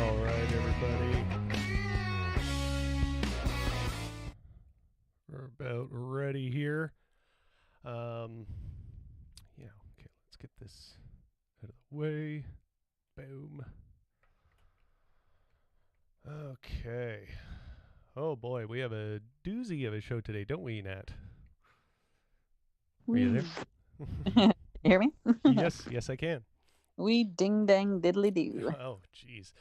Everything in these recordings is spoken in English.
All right, everybody. We're about ready here. Yeah, okay, let's get this out of the way. Boom. Okay. Oh boy, we have a doozy of a show today, don't we, Nat? Are you there? Hear me? Yes, I can. We ding dang diddly do. Oh, jeez.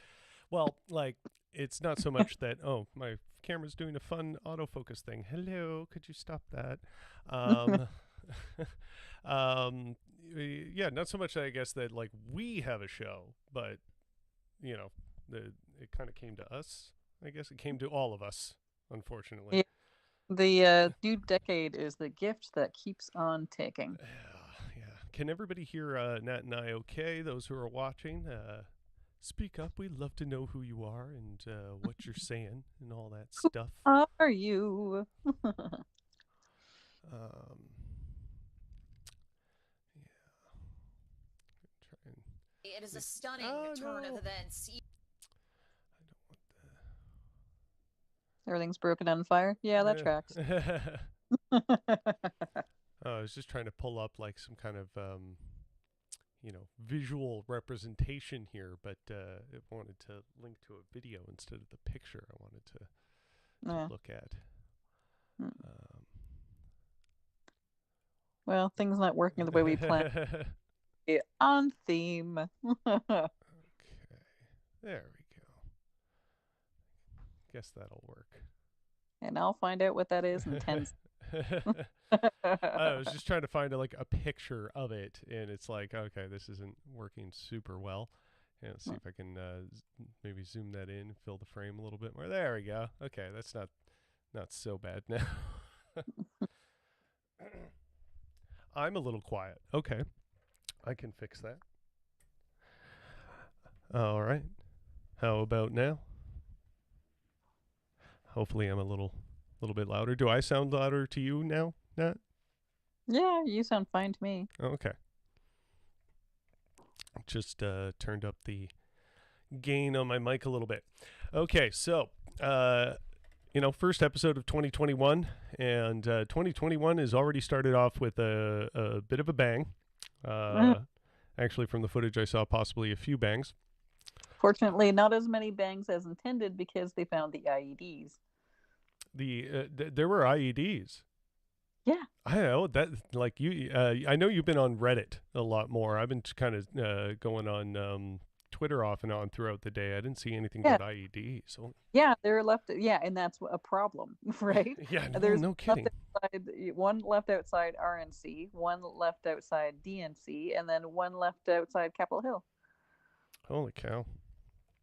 Well, like, it's not so much that, oh, my camera's doing a fun autofocus thing. Hello, could you stop that? Um, yeah, not so much, I guess, that, like, we have a show, but, you know, it kind of came to us. I guess it came to all of us, unfortunately. Yeah, the new decade is the gift that keeps on ticking. Yeah. Can everybody hear Nat and I okay? Those who are watching, speak up. We'd love to know who you are and what you're saying and all that stuff. Are you? Um, yeah. Try and It is a stunning turn no. of events. I don't want Everything's broken on fire. Yeah, that tracks. I was just trying to pull up like some kind of visual representation here, but it wanted to link to a video instead of the picture I wanted to look at. Well, things not working the way we planned. On theme. Okay, there we go. Guess that'll work. And I'll find out what that is in 10 I was just trying to find a picture of it, and it's like, okay, this isn't working super well. And let's see if I can maybe zoom that in, fill the frame a little bit more. There we go. Okay, that's not so bad now. I'm a little quiet. Okay, I can fix that. All right. How about now? Hopefully I'm a little bit louder. Do I sound louder to you now, Nat? Yeah, you sound fine to me. Okay. Just turned up the gain on my mic a little bit. Okay, so first episode of 2021, and 2021 has already started off with a bit of a bang. Actually, from the footage I saw, possibly a few bangs. Fortunately, not as many bangs as intended because they found the IEDs. There were IEDs. Yeah. I know that, like you. I know you've been on Reddit a lot more. I've been kind of going on Twitter off and on throughout the day. I didn't see anything about IEDs. So. Yeah, they're left. Yeah, and that's a problem, right? Yeah, there's no kidding. One left outside RNC, one left outside DNC, and then one left outside Capitol Hill. Holy cow!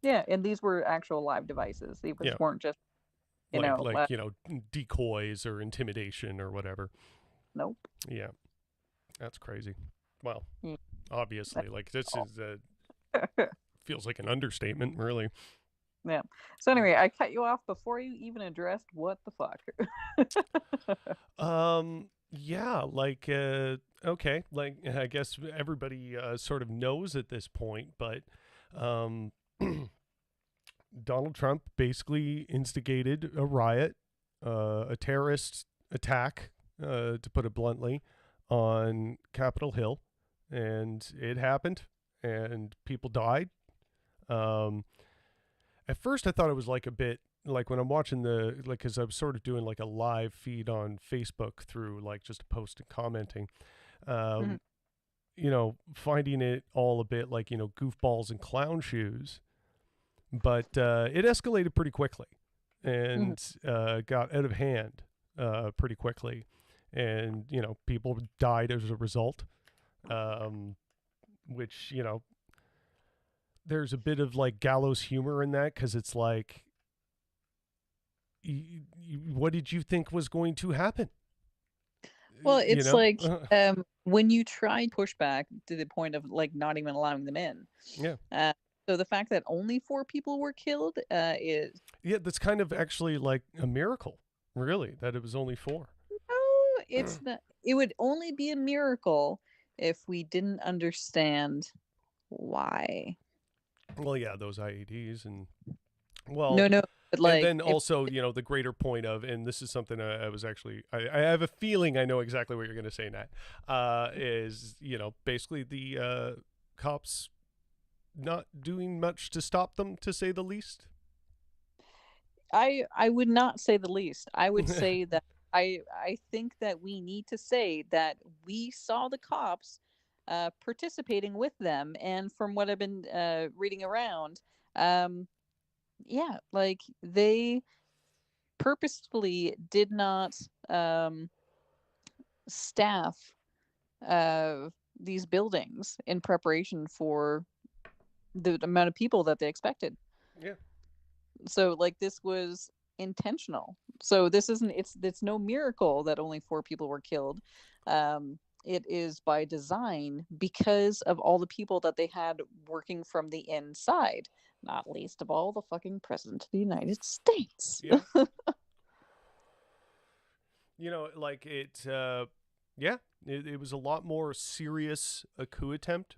Yeah, and these were actual live devices. These weren't just decoys or intimidation or whatever. Nope. Yeah, that's crazy. Well, obviously, like this is feels like an understatement, really. Yeah. So anyway, I cut you off before you even addressed what the fuck. Yeah, like okay, like I guess everybody sort of knows at this point, but Donald Trump basically instigated a riot, a terrorist attack, to put it bluntly, on Capitol Hill, and it happened, and people died. At first, I thought it was like a bit like when I'm watching because I was sort of doing like a live feed on Facebook through like just a post and commenting. Finding it all a bit like, goofballs and clown shoes. But it escalated pretty quickly and got out of hand pretty quickly. And, people died as a result, which, there's a bit of like gallows humor in that because it's like, what did you think was going to happen? Well, it's like when you try pushback to the point of like not even allowing them in. Yeah. So the fact that only 4 people were killed is... Yeah, that's kind of actually like a miracle, really, that it was only 4. No, it's not. It would only be a miracle if we didn't understand why. Well, yeah, those IEDs and well, No, but and like then if, also, the greater point of, and this is something I was actually, I have a feeling I know exactly what you're going to say, Nat, is, basically the cops not doing much to stop them, to say the least. I would not say the least. I would say that I think that we need to say that we saw the cops participating with them, and from what I've been reading around, um, yeah, like they purposefully did not staff these buildings in preparation for the amount of people that they expected. Yeah. So like this was intentional. So this isn't it's no miracle that only 4 people were killed. It is by design because of all the people that they had working from the inside, not least of all the fucking president of the United States. Yeah. Like yeah, it was a lot more serious a coup attempt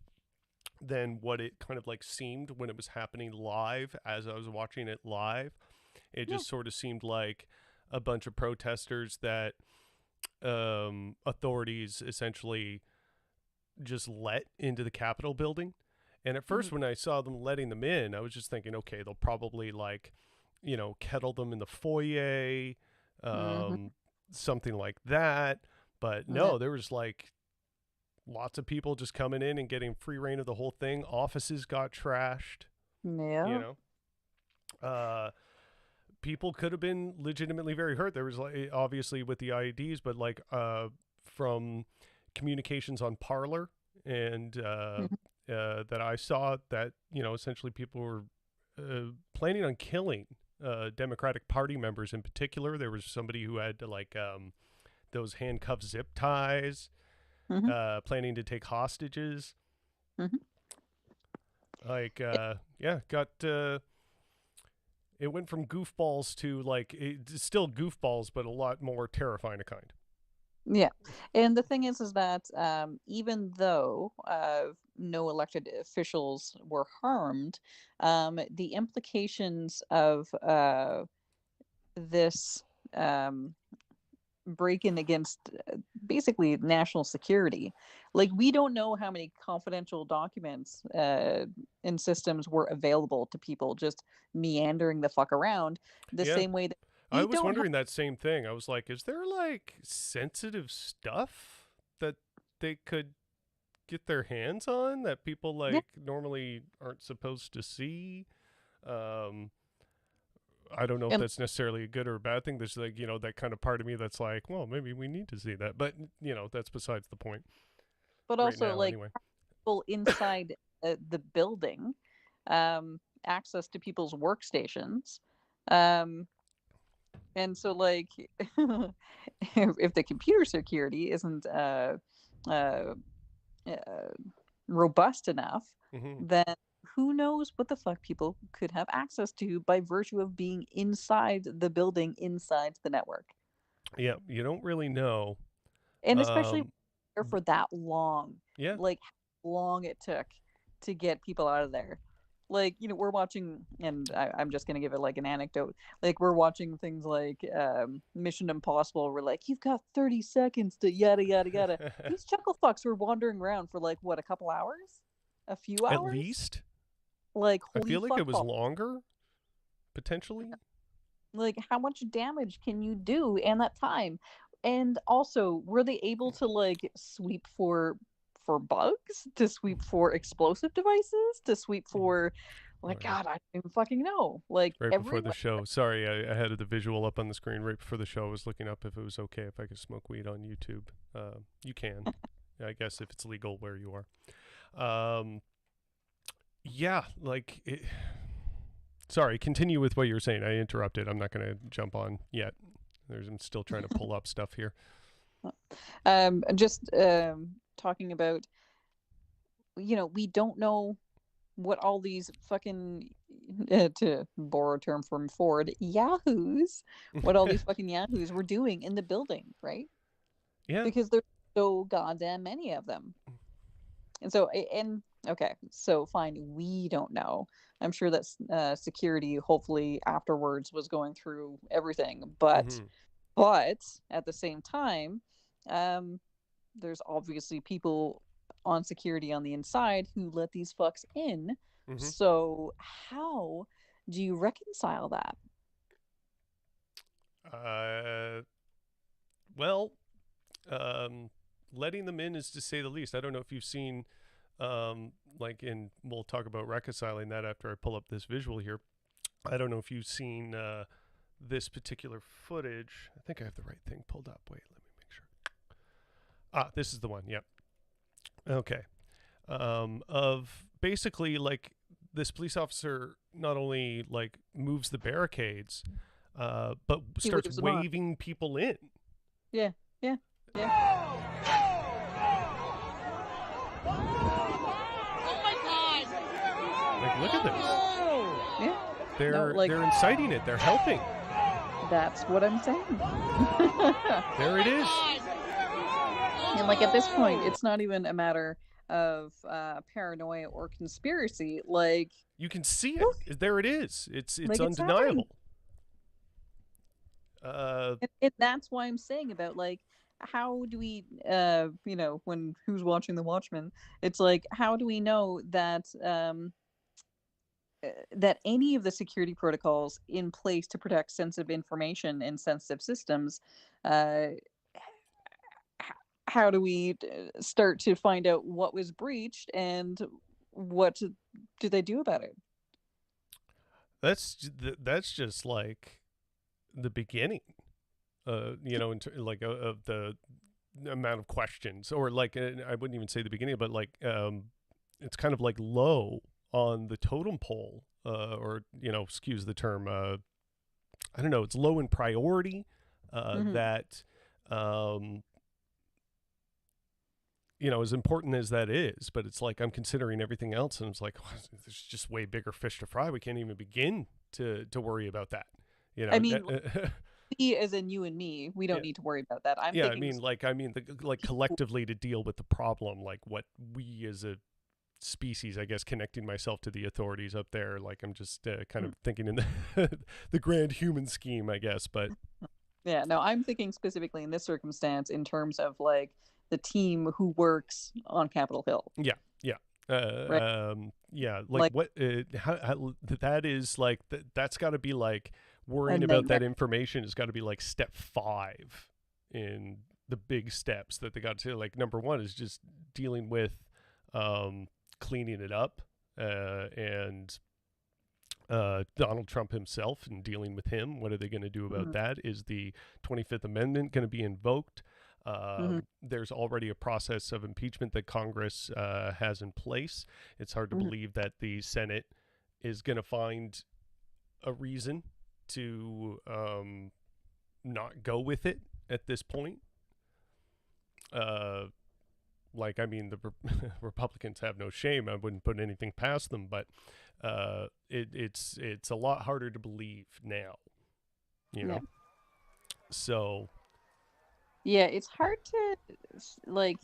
than what it kind of like seemed when it was happening live. As I was watching it live, it just sort of seemed like a bunch of protesters that authorities essentially just let into the Capitol building. And at first, when I saw them letting them in, I was just thinking, okay, they'll probably like, kettle them in the foyer, something like that. But no, there was like lots of people just coming in and getting free reign of the whole thing. Offices got trashed. Yeah. People could have been legitimately very hurt. There was like, obviously with the IEDs, but like from communications on Parler and that I saw that, essentially people were planning on killing Democratic Party members in particular. There was somebody who had like those handcuff zip ties, planning to take hostages. Like, got it went from goofballs to like it's still goofballs, but a lot more terrifying a kind. Yeah, and the thing is that even though no elected officials were harmed, the implications of this break-in against basically national security, like we don't know how many confidential documents and systems were available to people just meandering the fuck around, the same way that I was wondering that same thing. I was like, is there like sensitive stuff that they could get their hands on that people like normally aren't supposed to see? I don't know if that's necessarily a good or a bad thing. There's like, that kind of part of me that's like, well, maybe we need to see that. But, that's besides the point. But also, like, anyway, people inside the building, access to people's workstations. And so, like, if the computer security isn't robust enough, then who knows what the fuck people could have access to by virtue of being inside the building, inside the network. Yeah, you don't really know. And especially for that long. Yeah. Like, how long it took to get people out of there. Like, we're watching, and I'm just going to give it like an anecdote. Like, we're watching things like Mission Impossible. We're like, you've got 30 seconds to yada, yada, yada. These chuckle fucks were wandering around for like, what, a couple hours? A few hours? At least? Like, I feel like it was longer, potentially. Like, how much damage can you do in that time? And also, were they able to like sweep for bugs, to sweep for explosive devices, to sweep for like, God, I don't even fucking know. Like, right before the show. Sorry, I had the visual up on the screen right before the show. I was looking up if it was okay if I could smoke weed on YouTube. You can, I guess, if it's legal where you are. Yeah, like it. Sorry, continue with what you were saying. I interrupted. I'm not going to jump on yet. I'm still trying to pull up stuff here. Just talking about, we don't know what all these fucking, to borrow a term from Ford, yahoos, what all these fucking yahoos were doing in the building, right? Yeah. Because there's so goddamn many of them. And so, and Okay, so fine, we don't know. I'm sure that security, hopefully afterwards, was going through everything, Mm-hmm. but at the same time, um, there's obviously people on security on the inside who let these fucks in. Mm-hmm. So how do you reconcile that? Uh, well, um, letting them in is to say the least. I don't know if you've seen, like, in we'll talk about reconciling that after I pull up this visual here. I don't know if you've seen this particular footage. I think I have the right thing pulled up. Wait, let me make sure. Ah, this is the one. Yep. Okay. Of basically like this police officer not only like moves the barricades, but He starts leaves them on. waving people in. Yeah, yeah, yeah. Like, look at this. Yeah. They're inciting it. They're helping. That's what I'm saying. There it is. And like at this point, it's not even a matter of paranoia or conspiracy. Like You can see it. look, There it is. It's like it's happening. undeniable. And that's why I'm saying about like how do we when who's watching the Watchmen, it's like how do we know that that any of the security protocols in place to protect sensitive information and sensitive systems, uh, how do we start to find out what was breached and what do they do about it? That's just like the beginning. Of the amount of questions, or like I wouldn't even say the beginning, but like it's kind of like low on the totem pole, or excuse the term. I don't know. It's low in priority. Mm-hmm. That as important as that is, but it's like I'm considering everything else, and it's like there's just way bigger fish to fry. We can't even begin to worry about that. I mean, we as in you and me, we don't Yeah. need to worry about that. I'm Yeah, thinking like collectively to deal with the problem, like what we as a species, I guess, connecting myself to the authorities up there, like I'm just kind of thinking in the grand human scheme, I guess. But yeah, no, I'm thinking specifically in this circumstance in terms of like the team who works on Capitol Hill, yeah, right? yeah, like Like what how that is like that's got to be like a worrying about nightmare. that information has got to be like step 5 in the big steps that they got to. Like number 1 is just dealing with cleaning it up, and Donald Trump himself and dealing with him. What are they going to do about that? Is the 25th Amendment going to be invoked? There's already a process of impeachment that Congress has in place. It's hard to believe that the Senate is going to find a reason to not go with it at this point. Like, I mean, the Republicans have no shame. I wouldn't put anything past them, but it's a lot harder to believe now, you know? So, Yeah, it's hard to like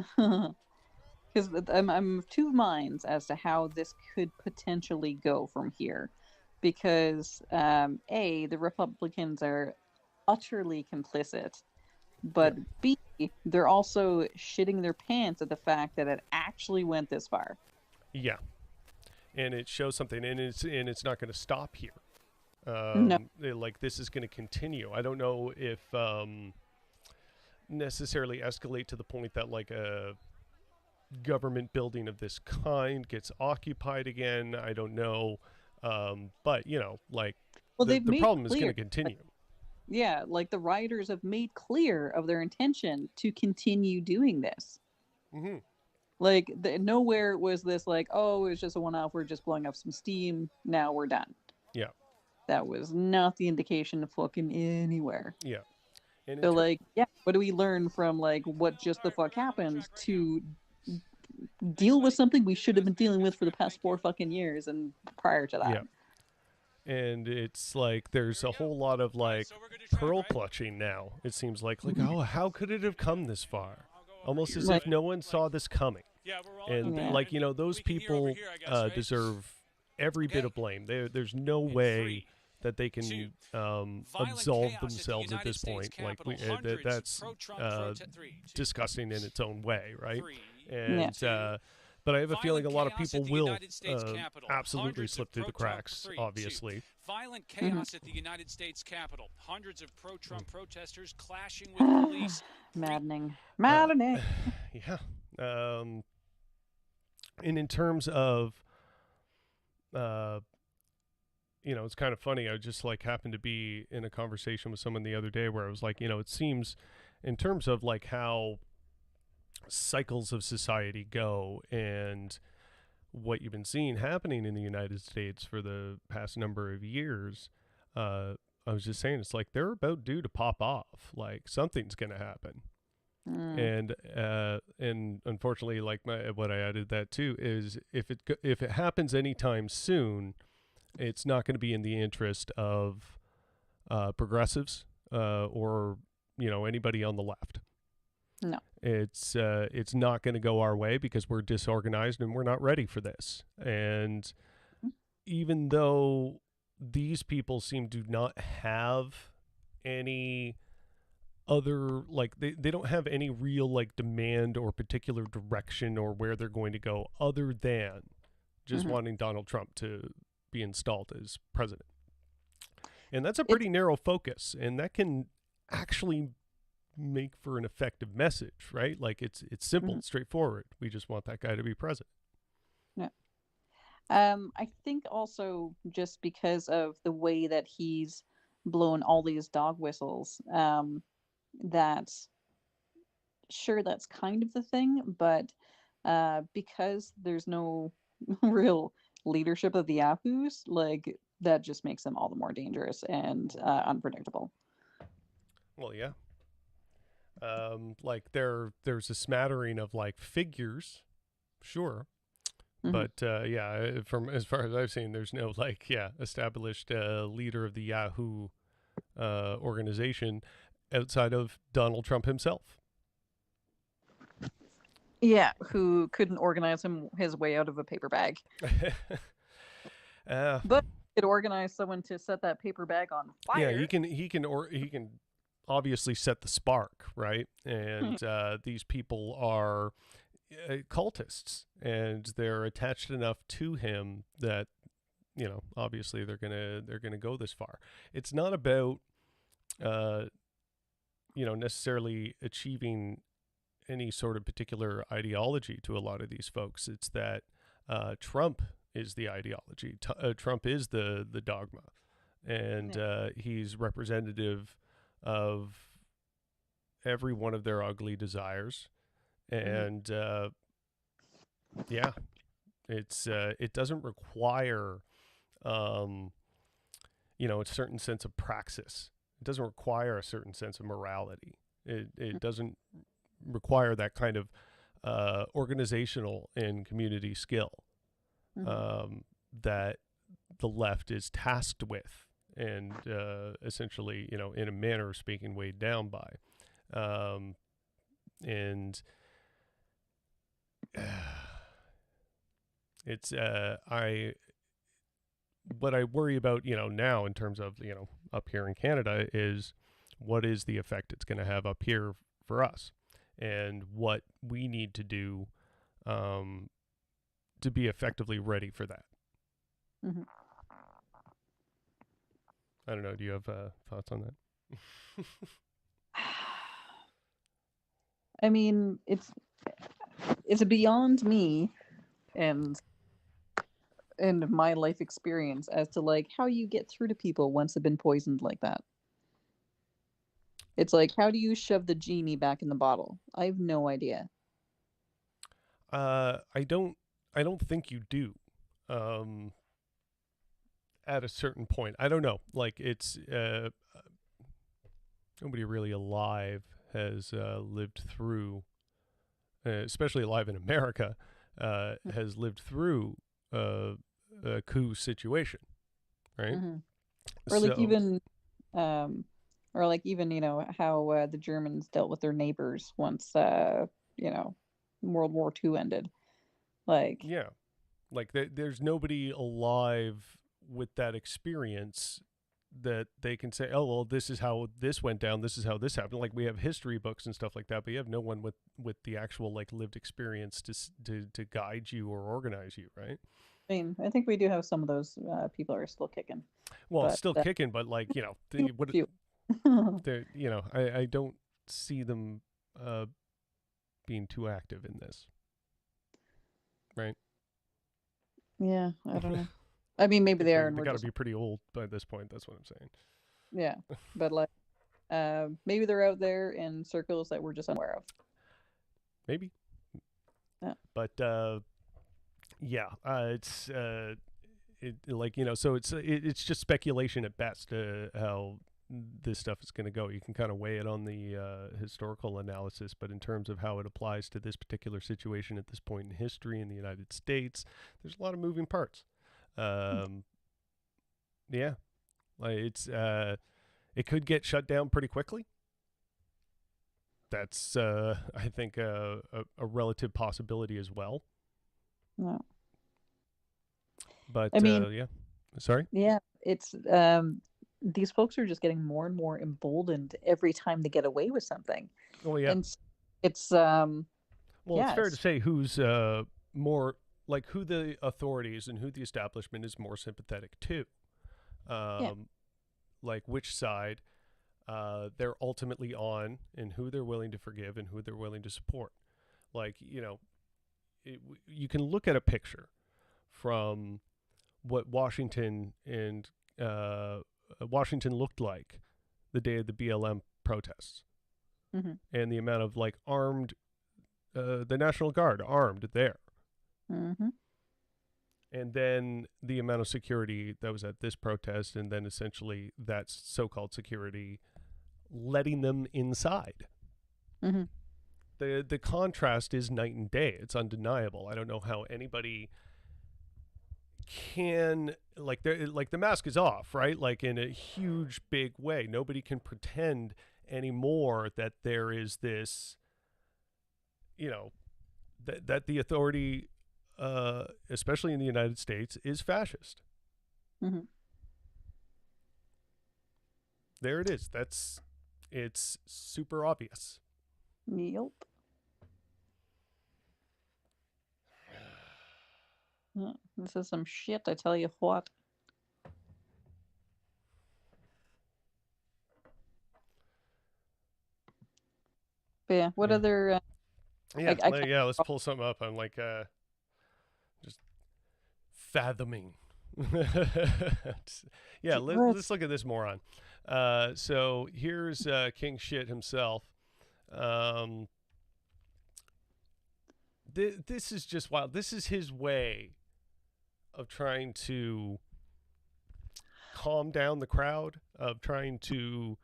because I'm of two minds as to how this could potentially go from here, because the Republicans are utterly complicit, but yeah, B, they're also shitting their pants at the fact that it actually went this far. yeah. And it shows something, and it's not going to stop here. No. Like this is going to continue. I don't know if necessarily escalate to the point that like a government building of this kind gets occupied again. I don't know, but like Well, the they've made problem is going clear. to continue. Yeah, like the rioters have made clear of their intention to continue doing this. Mm-hmm. Like nowhere was this like, oh, it was just a one-off. We're just blowing up some steam. Now we're done. Yeah, That was not the indication of fucking anywhere. yeah. And So like, yeah, what do we learn from like what just the fuck happened to deal with something we should have been dealing with for the past 4 fucking years and prior to that? yeah. And it's like there's a whole lot of like pearl clutching now. It seems like oh, how could it have come this far? Almost as if no one saw this coming. And Yeah. like, you know, those people deserve every bit of blame. There's no way that they can absolve themselves at this point. Like that's disgusting in its own way, right? And but I have a feeling a lot of people will absolutely slip through the cracks, obviously. Violent chaos at the United States Capitol. Hundreds of pro-Trump protesters clashing with police. Maddening. Yeah. And in terms of, you know, it's kind of funny. I just like happened to be in a conversation with someone the other day where I was like, you know, it seems in terms of like how cycles of society go and what you've been seeing happening in the United States for the past number of years, I was just saying, it's like they're about due to pop off. Like something's going to happen. And unfortunately, like what I added that too is if it happens anytime soon, it's not going to be in the interest of progressives or, you know, anybody on the left. No. It's not going to go our way because we're disorganized and we're not ready for this. And even though these people seem to not have any other, like they don't have any real like demand or particular direction or where they're going to go other than just wanting Donald Trump to be installed as president. And that's a pretty narrow focus, and that can actually make for an effective message, right? Like it's simple and straightforward. We just want that guy to be president. Yeah. I think also just because of the way that he's blown all these dog whistles, that's kind of the thing, but because there's no real leadership of the abous, like that just makes them all the more dangerous and unpredictable. Well, yeah. Like there's a smattering of like figures, sure, but yeah, from as far as I've seen, there's no like established leader of the Yahoo organization outside of Donald Trump himself. Yeah, who couldn't organize his way out of a paper bag. But could organize someone to set that paper bag on fire. Yeah, he can obviously set the spark, right? And these people are cultists, and they're attached enough to him that, you know, obviously they're gonna go this far. It's not about you know, necessarily achieving any sort of particular ideology to a lot of these folks. It's that Trump is the ideology. Trump is the dogma, and he's representative of every one of their ugly desires. And yeah, it doesn't require you know, a certain sense of praxis. It doesn't require a certain sense of morality. It doesn't require that kind of organizational and community skill that the left is tasked with and essentially, you know, in a manner of speaking, weighed down by. And it's what I worry about, you know, now in terms of, you know, up here in Canada is what is the effect it's going to have up here for us, and what we need to do to be effectively ready for that. I don't know. Do you have thoughts on that? I mean, it's beyond me and my life experience as to like how you get through to people once they've been poisoned like that. It's like, how do you shove the genie back in the bottle? I have no idea. I don't think you do. At a certain point, I don't know. Like it's nobody really alive has lived through, especially alive in America, has lived through a coup situation, right? Or like even you know how the Germans dealt with their neighbors once you know, World War II ended. Like, Yeah. Like there's nobody alive with that experience that they can say, oh, well, this is how this went down. This is how this happened. Like we have history books and stuff like that, but you have no one with the actual like lived experience to guide you or organize you. Right. I mean, I think we do have some of those people are still kicking. Well, But, still kicking, but like, you know, what few. they're, you know, I don't see them being too active in this. Right. Yeah, I don't know. I mean, maybe they are, and They we're got to just be pretty old by this point. That's what I'm saying. yeah. But like, maybe they're out there in circles that we're just unaware of. Maybe. Yeah. But yeah, it's like, you know, so it's just speculation at best how this stuff is going to go. You can kind of weigh it on the historical analysis, but in terms of how it applies to this particular situation at this point in history in the United States, there's a lot of moving parts. Yeah, like it could get shut down pretty quickly. That's I think a relative possibility as well. No. But I mean, yeah, sorry. yeah, it's these folks are just getting more and more emboldened every time they get away with something. Oh yeah. And it's well, yeah, it's fair to say who's more like who the authorities and who the establishment is more sympathetic to. Like which side they're ultimately on, and who they're willing to forgive and who they're willing to support. Like, you know, you can look at a picture from what Washington and Washington looked like the day of the BLM protests, and the amount of like armed, the National Guard armed there, and then the amount of security that was at this protest, and then essentially that so-called security letting them inside. The contrast is night and day. It's undeniable. I don't know how anybody can like the mask is off, right? Like in a huge big way. Nobody can pretend anymore that there is this, you know, that the authority, especially in the United States, is fascist. There it is. It's super obvious. Yep. This is some shit, I tell you what. But yeah, what other let's pull something up. I'm like just fathoming. Yeah, let's look at this moron. So here's King Shit himself. This is just wild. This is his way of trying to calm down the crowd, of trying to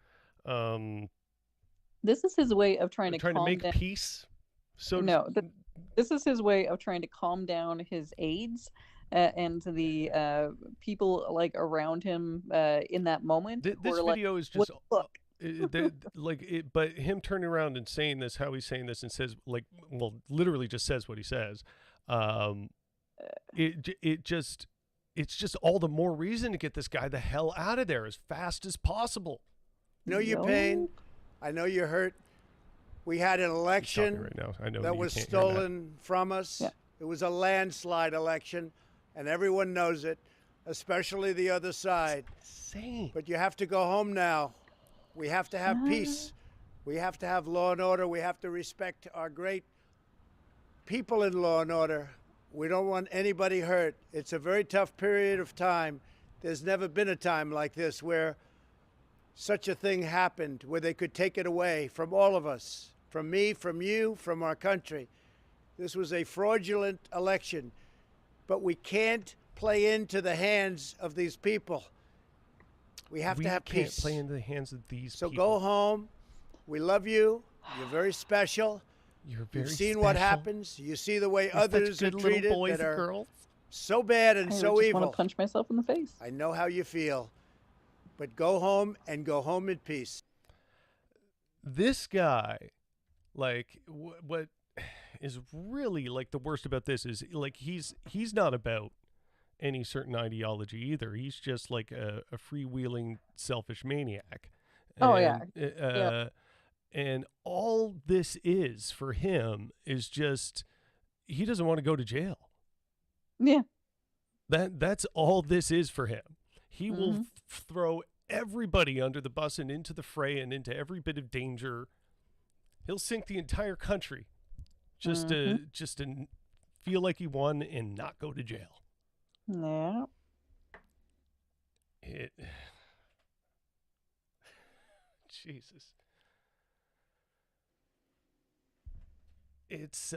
this is his way of trying to make peace. So this is his way of trying to calm down his aides and the people like around him in that moment. This video is just but him turning around and saying this, how he's saying this, and says like, well, literally just says what he says. It's just all the more reason to get this guy the hell out of there as fast as possible. I know your pain. I know you're hurt. We had an election right now. I know that was stolen from us. Yeah. It was a landslide election, and everyone knows it, especially the other side. It's insane. But you have to go home now. We have to have peace. We have to have law and order. We have to respect our great people in law and order. We don't want anybody hurt. It's a very tough period of time. There's never been a time like this where such a thing happened, where they could take it away from all of us, from me, from you, from our country. This was a fraudulent election, but we can't play into the hands of these people. We have to have peace. We can't play into the hands of these people. So go home. We love you. You're very special. You're very You've seen special. What happens. You see the way others are treated boys that and are girls. So bad and so evil. I want to punch myself in the face. I know how you feel. But go home and go home in peace. This guy, like, what is really like the worst about this is like he's not about any certain ideology either. He's just like a freewheeling selfish maniac. Oh yeah. And Yeah. and all this is for him is just he doesn't want to go to jail. Yeah. That's all this is for him. He will Mhm. throw everybody under the bus and into the fray and into every bit of danger. He'll sink the entire country just to feel like he won and not go to jail. Yeah. It Jesus. It's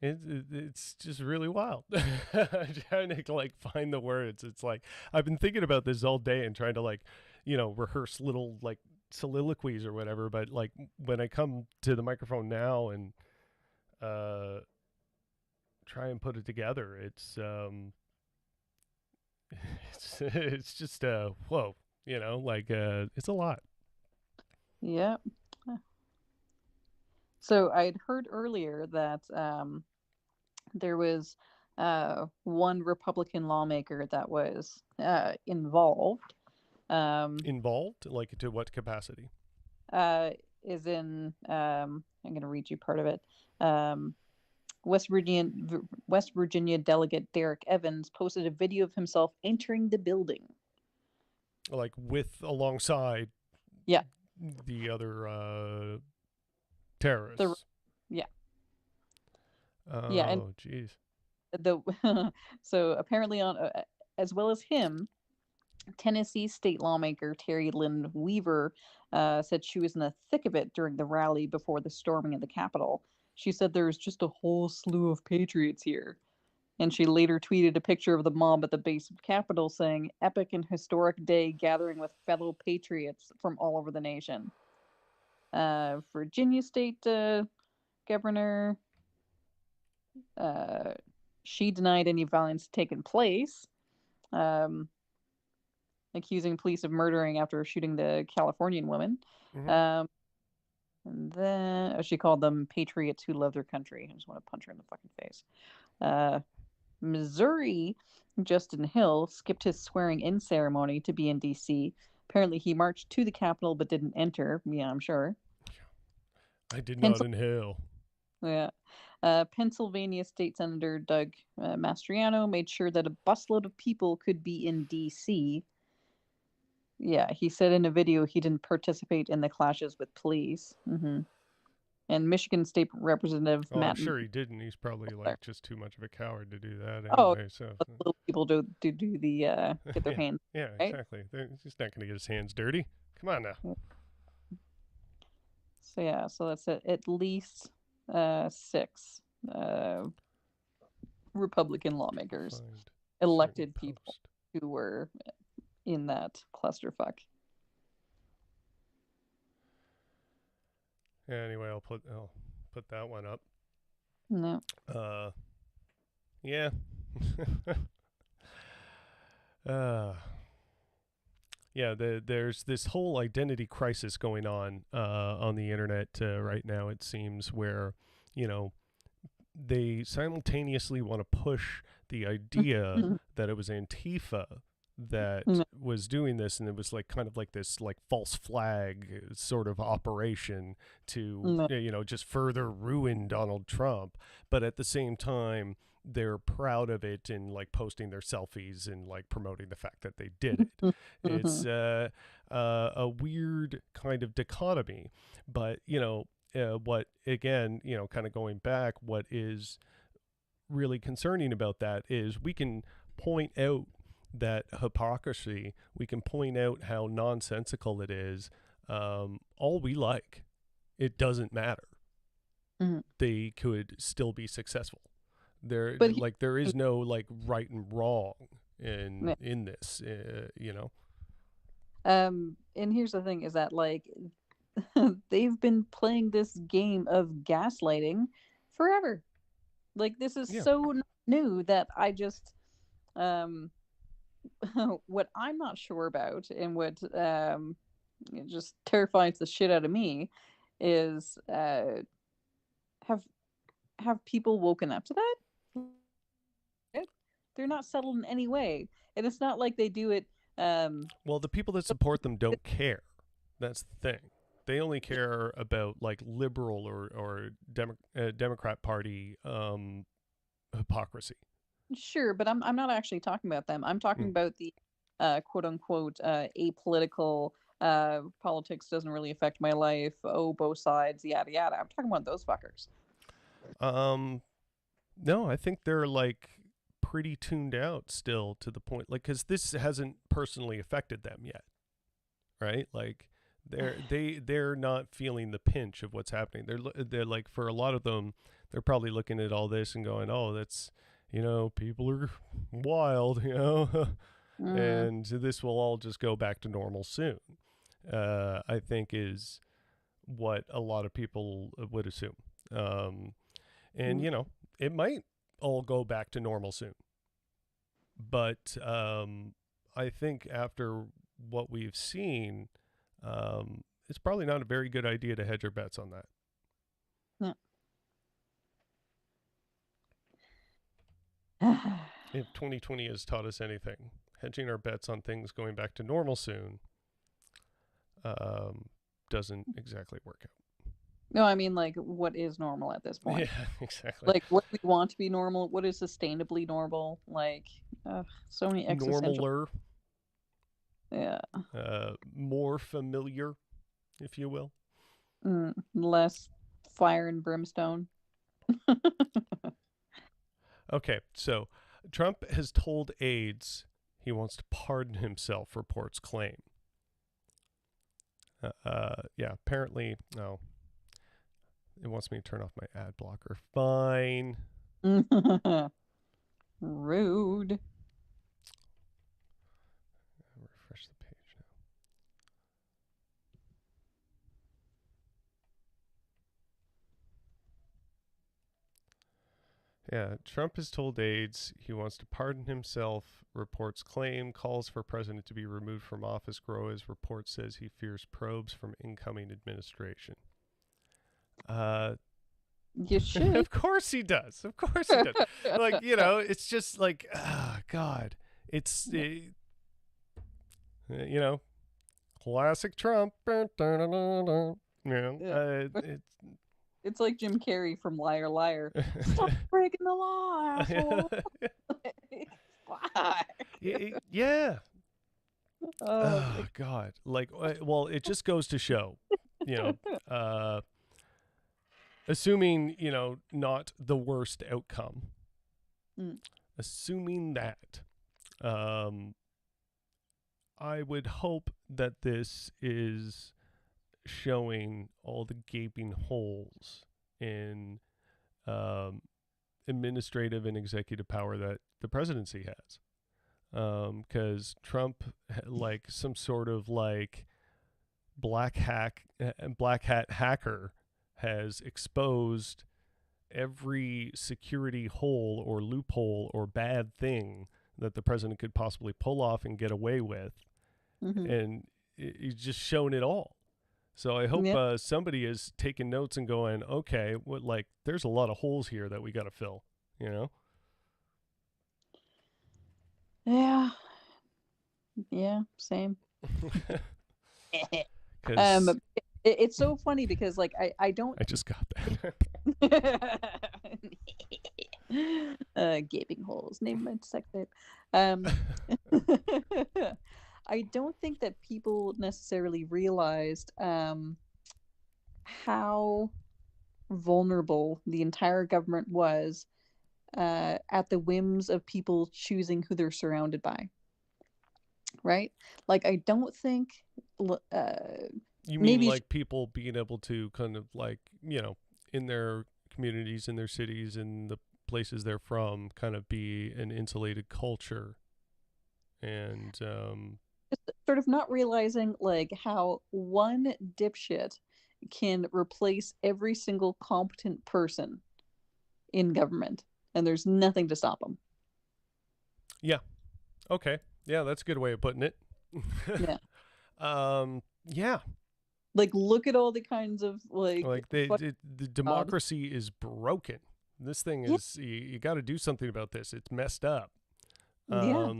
it's just really wild. I'm trying to like find the words. It's like I've been thinking about this all day and trying to like, rehearse little like soliloquies or whatever. But like when I come to the microphone now and try and put it together, it's it's just whoa, like it's a lot. Yeah. So I'd heard earlier that there was one Republican lawmaker that was involved. Involved, like to what capacity? Is in I'm going to read you part of it. West Virginia delegate Derek Evans posted a video of himself entering the building. Like alongside Yeah. the other terrorists. Yeah. Oh, Yeah, and jeez. So apparently on as well as him, Tennessee state lawmaker Terry Lynn Weaver said she was in the thick of it during the rally before the storming of the Capitol. She said there was just a whole slew of patriots here. And she later tweeted a picture of the mob at the base of Capitol saying, "Epic and historic day gathering with fellow patriots from all over the nation." Virginia state governor, she denied any violence taken place, accusing police of murdering after shooting the Californian woman. Mhm. And then she called them patriots who love their country. I just want to punch her in the fucking face. Missouri, Justin Hill skipped his swearing-in ceremony to be in D.C. Apparently, he marched to the Capitol but didn't enter. Yeah, I'm sure. I did not inhale. Yeah. Pennsylvania State Senator Doug Mastriano made sure that a busload of people could be in D.C. Yeah, he said in a video he didn't participate in the clashes with police. And Michigan State Representative Oh, Matt. I'm sure he didn't. He's probably like just too much of a coward to do that Oh, anyway. So little people do the get their hands. yeah, right? exactly. He's not going to get his hands dirty. Come on now. So yeah, so that's at least 6 Republican lawmakers, Find elected certain people post. who were in that clusterfuck. Yeah, anyway, I'll put that one up. No. Yeah. Yeah, there's this whole identity crisis going on the internet right now, it seems, where, they simultaneously want to push the idea that it was Antifa that was doing this, and it was like kind of like this like false flag sort of operation to just further ruin Donald Trump, but at the same time they're proud of it and like posting their selfies and like promoting the fact that they did it. It's a weird kind of dichotomy, but what again, kind of going back, what is really concerning about that is we can point out that hypocrisy. We can point out how nonsensical it is. All we like, it doesn't matter. They could still be successful. There is no like right and wrong in this. And here's the thing: is that like they've been playing this game of gaslighting forever. Like this is so new that I just what I'm not sure about, and what it just terrifies the shit out of me is have people woken up to that? They're not settled in any way, and it's not like they do it. Well, the people that support them don't care. That's the thing. They only care about like liberal or Democrat Party hypocrisy. Sure, but I'm not actually talking about them. I'm talking about the quote unquote apolitical politics doesn't really affect my life. Oh, both sides, yada yada. I'm talking about those fuckers. No, I think they're like pretty tuned out still to the point, like, because this hasn't personally affected them yet, right? Like they're not feeling the pinch of what's happening. They're like, for a lot of them, they're probably looking at all this and going, oh, that's, people are wild, and this will all just go back to normal soon. I think is what a lot of people would assume. And it might all go back to normal soon. But I think after what we've seen, it's probably not a very good idea to hedge our bets on that. Yeah. If 2020 has taught us anything, hedging our bets on things going back to normal soon doesn't exactly work out. No, I mean, like, what is normal at this point? Yeah, exactly. Like, what we want to be normal, what is sustainably normal? Like, so many existential... Normaler. Yeah. More familiar, if you will. Less fire and brimstone. Okay, so Trump has told aides he wants to pardon himself, reports claim. Yeah, apparently, no. It wants me to turn off my ad blocker. Fine. Rude. I'll refresh the page now. Yeah, Trump has told aides he wants to pardon himself, reports claim, calls for president to be removed from office grow as report says he fears probes from incoming administration. You should. Of course he does. Of course he does. Like, it's just like, God, it's, classic Trump. It's like Jim Carrey from Liar Liar. Stop breaking the law, asshole. Fuck. Yeah. Oh, God. Like, well, it just goes to show, assuming, not the worst outcome. Assuming that, I would hope that this is showing all the gaping holes in administrative and executive power that the presidency has. Because Trump, like some sort of like black hat hacker, has exposed every security hole or loophole or bad thing that the president could possibly pull off and get away with. And he's just shown it all. So I hope somebody is taking notes and going, okay, there's a lot of holes here that we got to fill, Yeah. Yeah, same. It's so funny because, like, I don't... I just got that. Gaping holes. Name my sex tape. I don't think that people necessarily realized how vulnerable the entire government was at the whims of people choosing who they're surrounded by. Right? Like, I don't think... you mean like people being able to kind of like, in their communities, in their cities, in the places they're from, kind of be an insulated culture and... sort of not realizing like how one dipshit can replace every single competent person in government, and there's nothing to stop them. Yeah. Okay. Yeah, that's a good way of putting it. Yeah. Yeah. Like, look at all the kinds of Like fuck- the democracy is broken. This thing Yeah. is you got to do something about this. It's messed up. yeah,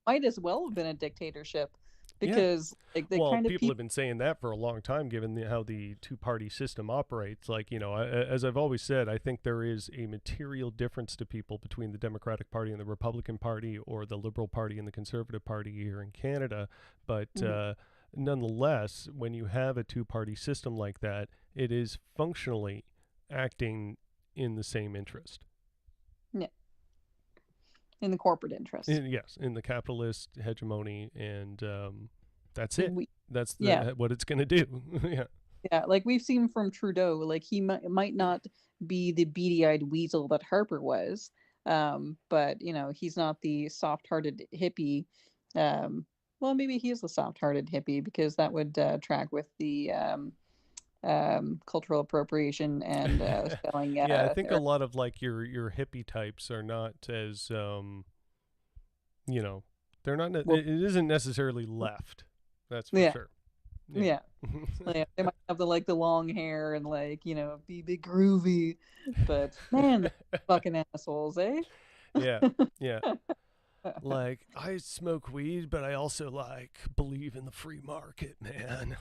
might as well have been a dictatorship, Yeah. because like the Well, kind of people people. have been saying that for a long time, given how the two-party system operates. Like, as I've always said, I think there is a material difference to people between the Democratic Party and the Republican Party, or the Liberal Party and the Conservative Party here in Canada. But nonetheless, when you have a two-party system like that, it is functionally acting in the same interest. In the corporate interest. Yes, in the capitalist hegemony, and that's it. That's what it's going to do. Yeah. Yeah, like we've seen from Trudeau, like he might not be the beady-eyed weasel that Harper was, but he's not the soft-hearted hippie. Well, maybe he is the soft-hearted hippie, because that would track with the cultural appropriation and selling. Yeah, I think a lot of like your hippie types are not as they're not. It isn't necessarily left. That's for sure. Yeah. They might have the long hair and be big groovy, but man, fucking assholes, eh? Yeah, yeah. Like, I smoke weed, but I also believe in the free market, man.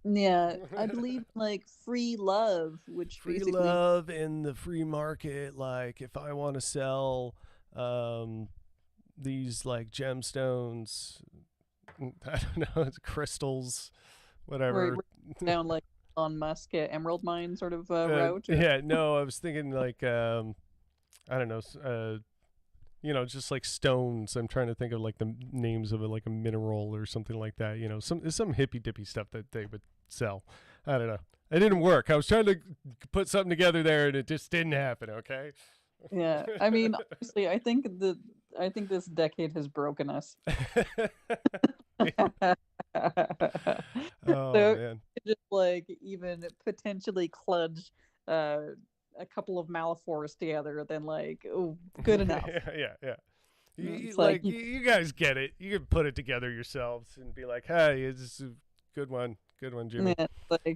Yeah, I believe free love, which free basically love in the free market. Like, if I want to sell these gemstones, I don't know, it's crystals, whatever. We're down Elon Musk emerald mine sort of route. Yeah, no, I was thinking I don't know, just like stones. I'm trying to think of the names of a mineral or something like that. Some hippy dippy stuff that they would sell. I don't know. It didn't work. I was trying to put something together there, and it just didn't happen. Okay. Yeah, I mean, honestly, I think this decade has broken us. Oh So man. just even potentially cludge a couple of Malifors together, then good enough. Yeah. It's you guys get it. You can put it together yourselves and be like, hey, it's a good one, Jimmy. Yeah,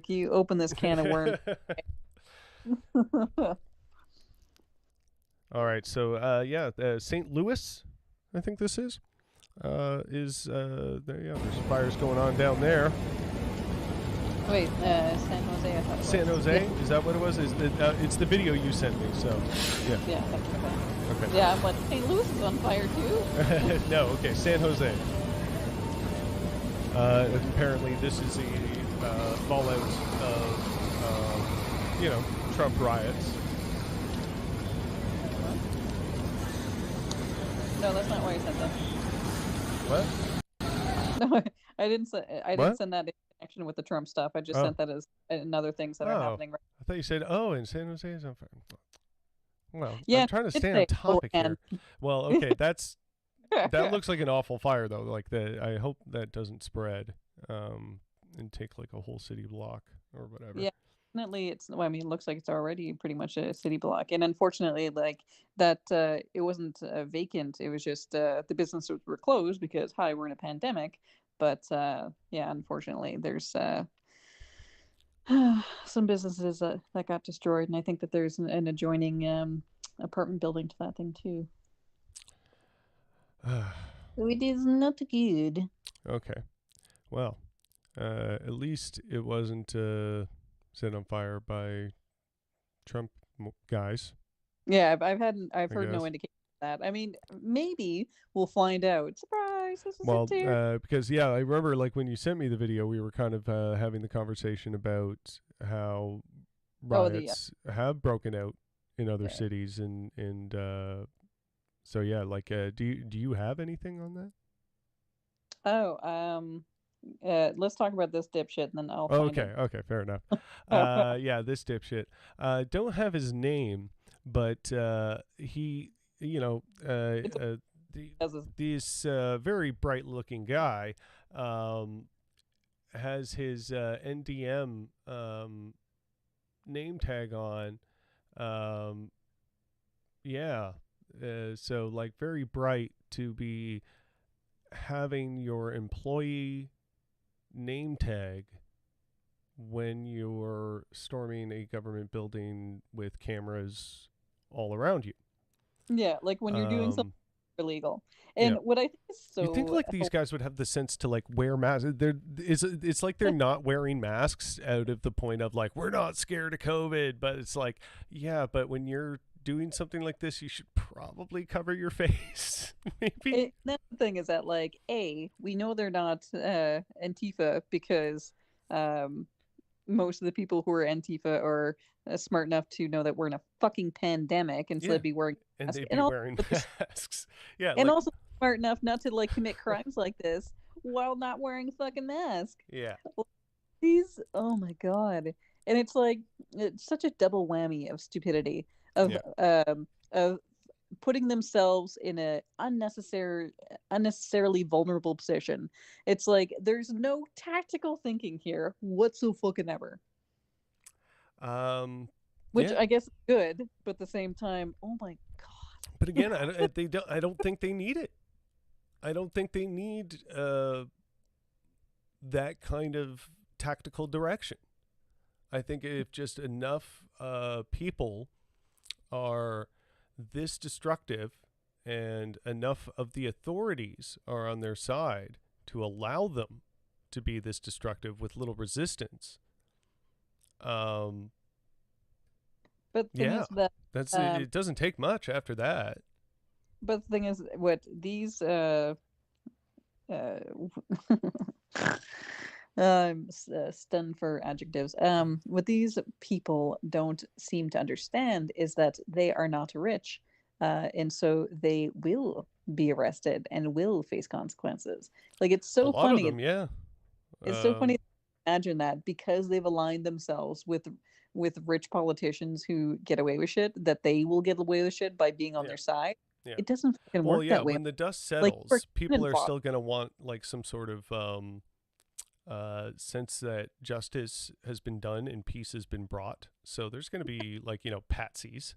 you open this can of worms. All right, so St. Louis, I think this is there's fires going on down there. Wait, San Jose, I thought it was. San Jose? Yeah. Is that what it was? It's the video you sent me, so yeah. Yeah, okay. Okay. Yeah, but St. Louis is on fire too. No, okay, San Jose. Apparently this is the fallout of Trump riots. No, that's not why I sent that. What? No, I didn't send that in connection with the Trump stuff. I just sent that as another things that are happening right I thought you said, and San Jose is on fire. Well, Yeah, I'm trying to it's stay on topic here. and- Well, okay, that looks like an awful fire though. I hope that doesn't spread and take a whole city block or whatever. Yeah. Definitely, it looks like it's already pretty much a city block, and unfortunately, that it wasn't vacant. It was just the businesses were closed because we're in a pandemic. But unfortunately, there's some businesses that got destroyed, and I think that there's an adjoining apartment building to that thing too. So it is not good. Okay, well, at least it wasn't set on fire by Trump guys. Yeah, I've heard no guess. indication of that. I mean, maybe we'll find out. Surprise! This is Well, a tear. because I remember when you sent me the video, we were kind of having the conversation about how riots have broken out in other cities, and so yeah, do you have anything on that? Let's talk about this dipshit, and then I'll find it. Okay, fair enough. Yeah, this dipshit. Don't have his name, but he, this very bright-looking guy has his NDM name tag on. So very bright to be having your employee name tag when you're storming a government building with cameras all around you. Yeah, like when you're doing something illegal. And Yeah. what I think is so You think like these guys would have the sense to like wear masks? It's like they're not wearing masks out of the point of like, we're not scared of COVID, but it's like, yeah, but when you're doing something like this, you should probably cover your face. Maybe. That's the thing is that like we know they're not Antifa because most of the people who are Antifa are smart enough to know that we're in a fucking pandemic and so they'd be wearing and masks. they'd be wearing masks. Yeah, and like, also smart enough not to like commit crimes like this while not wearing a fucking mask. yeah. These, oh my god. And it's like it's such a double whammy of stupidity of putting themselves in a unnecessarily vulnerable position. It's like there's no tactical thinking here whatsoever. Which I guess is good, but at the same time, oh my god. But again, I don't think they need it. I don't think they need that kind of tactical direction. I think if just enough people are this destructive and enough of the authorities are on their side to allow them to be this destructive with little resistance. But the thing is that it doesn't take much after that. But the thing is, what these I'm stunned for adjectives. What these people don't seem to understand is that they are not rich, and so they will be arrested and will face consequences. Like it's so funny. A lot funny. of them, yeah. It's so funny to imagine that because they've aligned themselves with rich politicians who get away with shit, that they will get away with shit by being on their side. Yeah. It doesn't fucking work that way. When the dust settles, like, people are still going to want like some sort of sense that justice has been done and peace has been brought. So there's going to be like, patsies.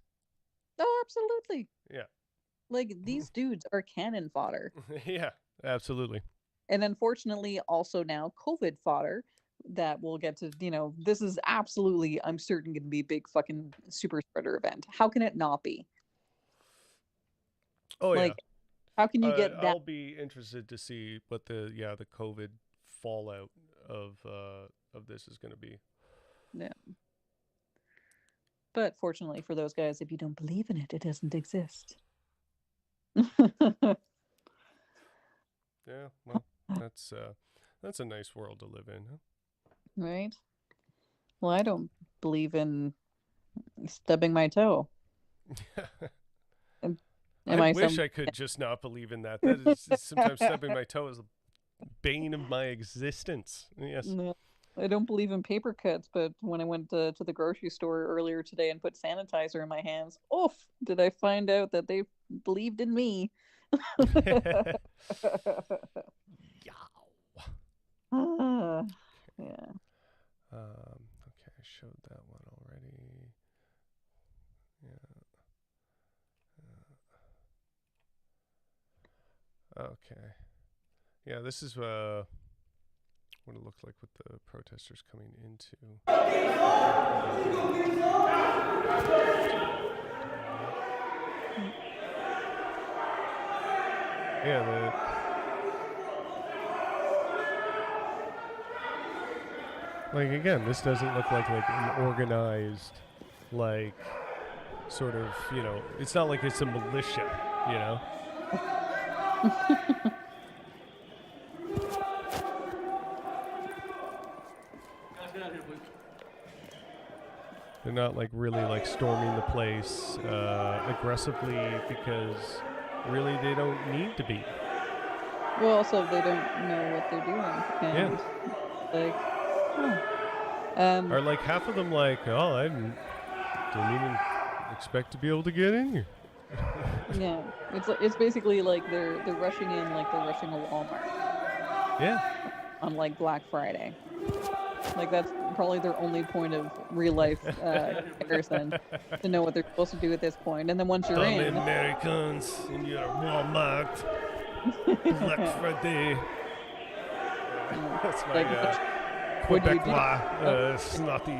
Oh, absolutely. Yeah. Like these dudes are cannon fodder. Yeah, absolutely. And unfortunately also now COVID fodder that we'll get to, this is absolutely, I'm certain, going to be a big fucking super spreader event. How can it not be? Oh, like, how can you get that? I'll be interested to see what the COVID fallout of this is going to be. Yeah. But fortunately for those guys, if you don't believe in it, it doesn't exist. Yeah, well, that's a nice world to live in, huh? Right? Well, I don't believe in stubbing my toe. I wish I could just not believe in that. That is sometimes stubbing my toe is the bane of my existence. Yes. No, I don't believe in paper cuts, but when I went to the grocery store earlier today and put sanitizer in my hands, oof, did I find out that they believed in me. Yow. Yeah. Okay, I showed that one already. Yeah. Okay. Yeah, this is what it looked like with the protesters coming into. Yeah, like again, this doesn't look like an organized, like, sort of, it's not like it's a militia, They're not like really like storming the place aggressively because really they don't need to be. Well, also they don't know what they're doing, and like, are like half of them like, oh, I didn't even expect to be able to get in here. Yeah, it's basically like they're rushing in like they're rushing a Walmart. Yeah. On like Black Friday. Like that's probably their only point of real life comparison to know what they're supposed to do at this point. And then once you're in, Americans in your Walmart, Black Friday. That's my What do you do? Quebecois. It's not the.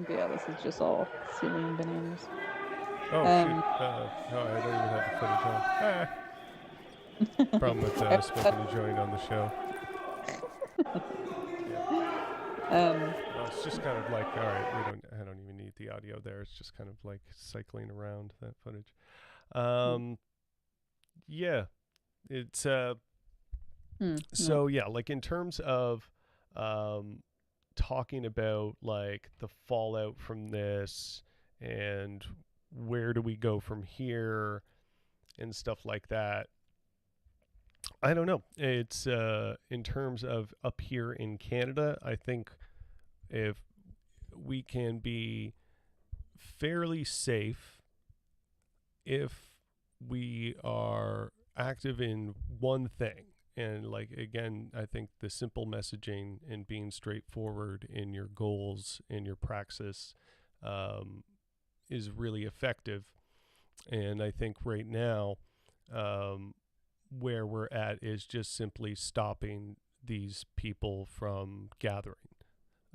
Yeah, this is just all silly and bananas. Oh, shoot. No, I don't even have the footage on. Problem with smoking a joint on the show. It's just kind of like, all right, I don't even need the audio there. It's just kind of like cycling around that footage. Yeah, it's so yeah, like in terms of talking about like the fallout from this and where do we go from here and stuff like that. I don't know. It's in terms of up here in Canada, I think if we can be fairly safe if we are active in one thing. And like, again, I think the simple messaging and being straightforward in your goals and your praxis is really effective. And I think right now, where we're at is just simply stopping these people from gathering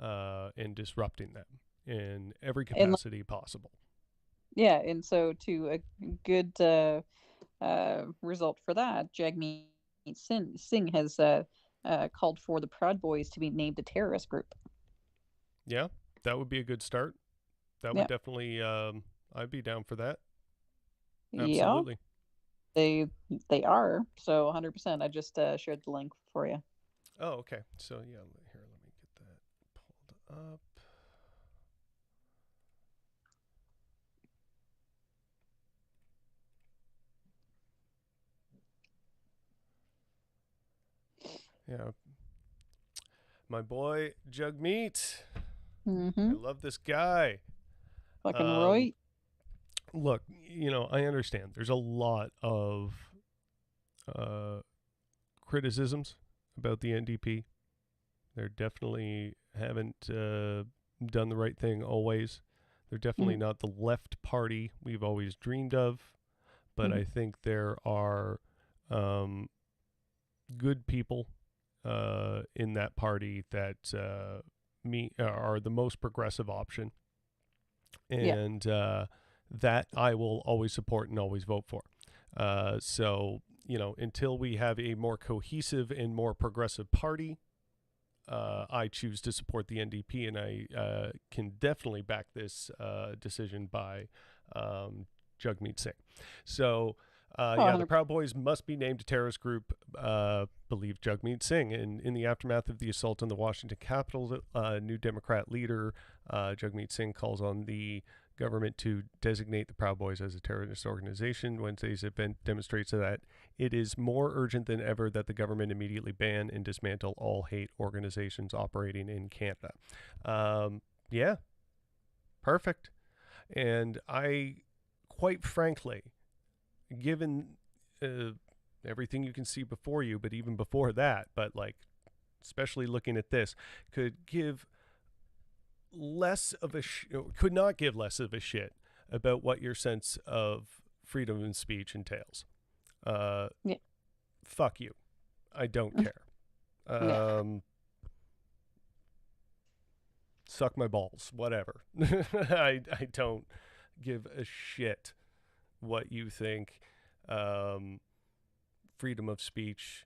and disrupting them in every capacity possible. Yeah, and so to a good result for that, Jagmeet Singh has called for the Proud Boys to be named a terrorist group. Yeah, that would be a good start. That would definitely, I'd be down for that. Absolutely. Yeah. They are, so 100%. I just shared the link for you. Oh, okay. So yeah, here, let me get that pulled up. Yeah, my boy Jagmeet. I love this guy. Fucking right. Look, I understand. There's a lot of criticisms about the NDP. They definitely haven't done the right thing always. They're definitely not the left party we've always dreamed of. But I think there are good people in that party that are the most progressive option. And that I will always support and always vote for. So, until we have a more cohesive and more progressive party, I choose to support the NDP, and I can definitely back this decision by Jagmeet Singh. So, the Proud Boys must be named a terrorist group, believe Jagmeet Singh. And in the aftermath of the assault on the Washington Capitol, New Democrat leader Jagmeet Singh calls on the government to designate the Proud Boys as a terrorist organization. Wednesday's event demonstrates that it is more urgent than ever that the government immediately ban and dismantle all hate organizations operating in Canada. Yeah, perfect. And I, quite frankly, given everything you can see before you, but even before that, but like, especially looking at this, could give less of a could not give less of a shit about what your sense of freedom of speech entails. Fuck you. I don't care. Suck my balls, whatever. I don't give a shit what you think freedom of speech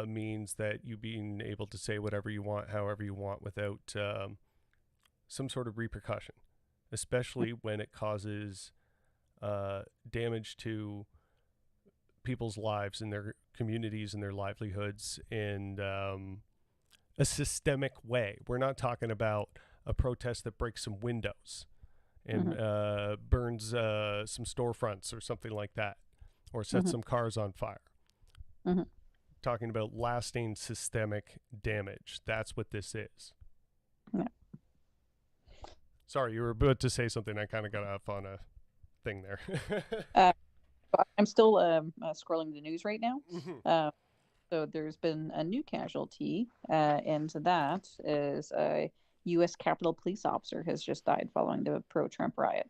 means, that you being able to say whatever you want, however you want, without some sort of repercussion, especially when it causes damage to people's lives and their communities and their livelihoods in a systemic way. We're not talking about a protest that breaks some windows and burns some storefronts or something like that, or sets some cars on fire. Talking about lasting systemic damage. That's what this is. Sorry, you were about to say something. I kind of got off on a thing there. I'm still scrolling the news right now. So there's been a new casualty, and that is a U.S. Capitol police officer has just died following the pro-Trump riot.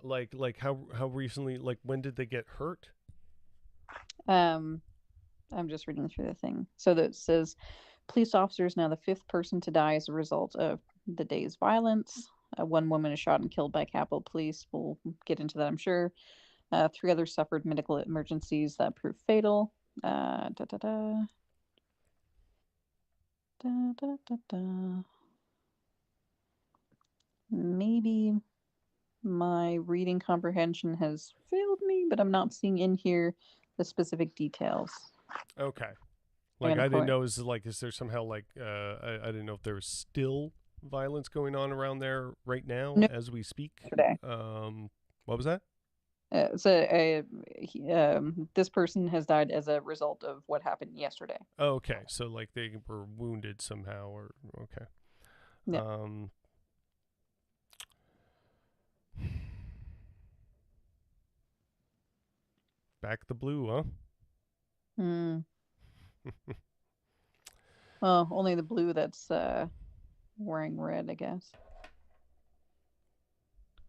Like how recently? Like when did they get hurt? I'm just reading through the thing. So that says police officer is now the fifth person to die as a result of the day's violence. One woman is shot and killed by Capitol Police. We'll get into that, I'm sure. Three others suffered medical emergencies that proved fatal. Da, da, da. Da, da, da, da. Maybe my reading comprehension has failed me, but I'm not seeing in here the specific details. Okay. I'm Like gonna I didn't put- know is there somehow like I didn't know if there was still violence going on around there right now No. as we speak. Yesterday. What was that? This person has died as a result of what happened yesterday. Oh, okay. So like they were wounded somehow or okay. Yeah. Back the blue, huh? Hmm. Well, only the blue that's wearing red, I guess.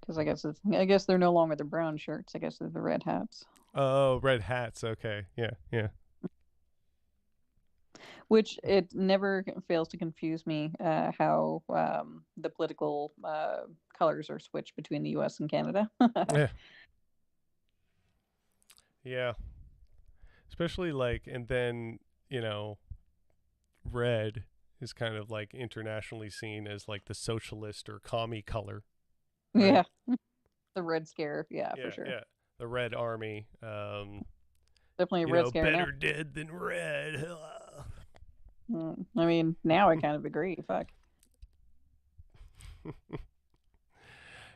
Because I guess they're no longer the brown shirts. I guess they're the red hats. Oh, red hats. Okay. Yeah. Yeah. Which it never fails to confuse me how the political colors are switched between the U.S. and Canada. Yeah. Yeah. Especially like, and then, red is kind of like internationally seen as like the socialist or commie color. Right? Yeah. The Red Scare. Yeah, for sure. Yeah. The Red Army. Definitely a Red Scare better dead than red. now. I mean, now I kind of agree. Fuck.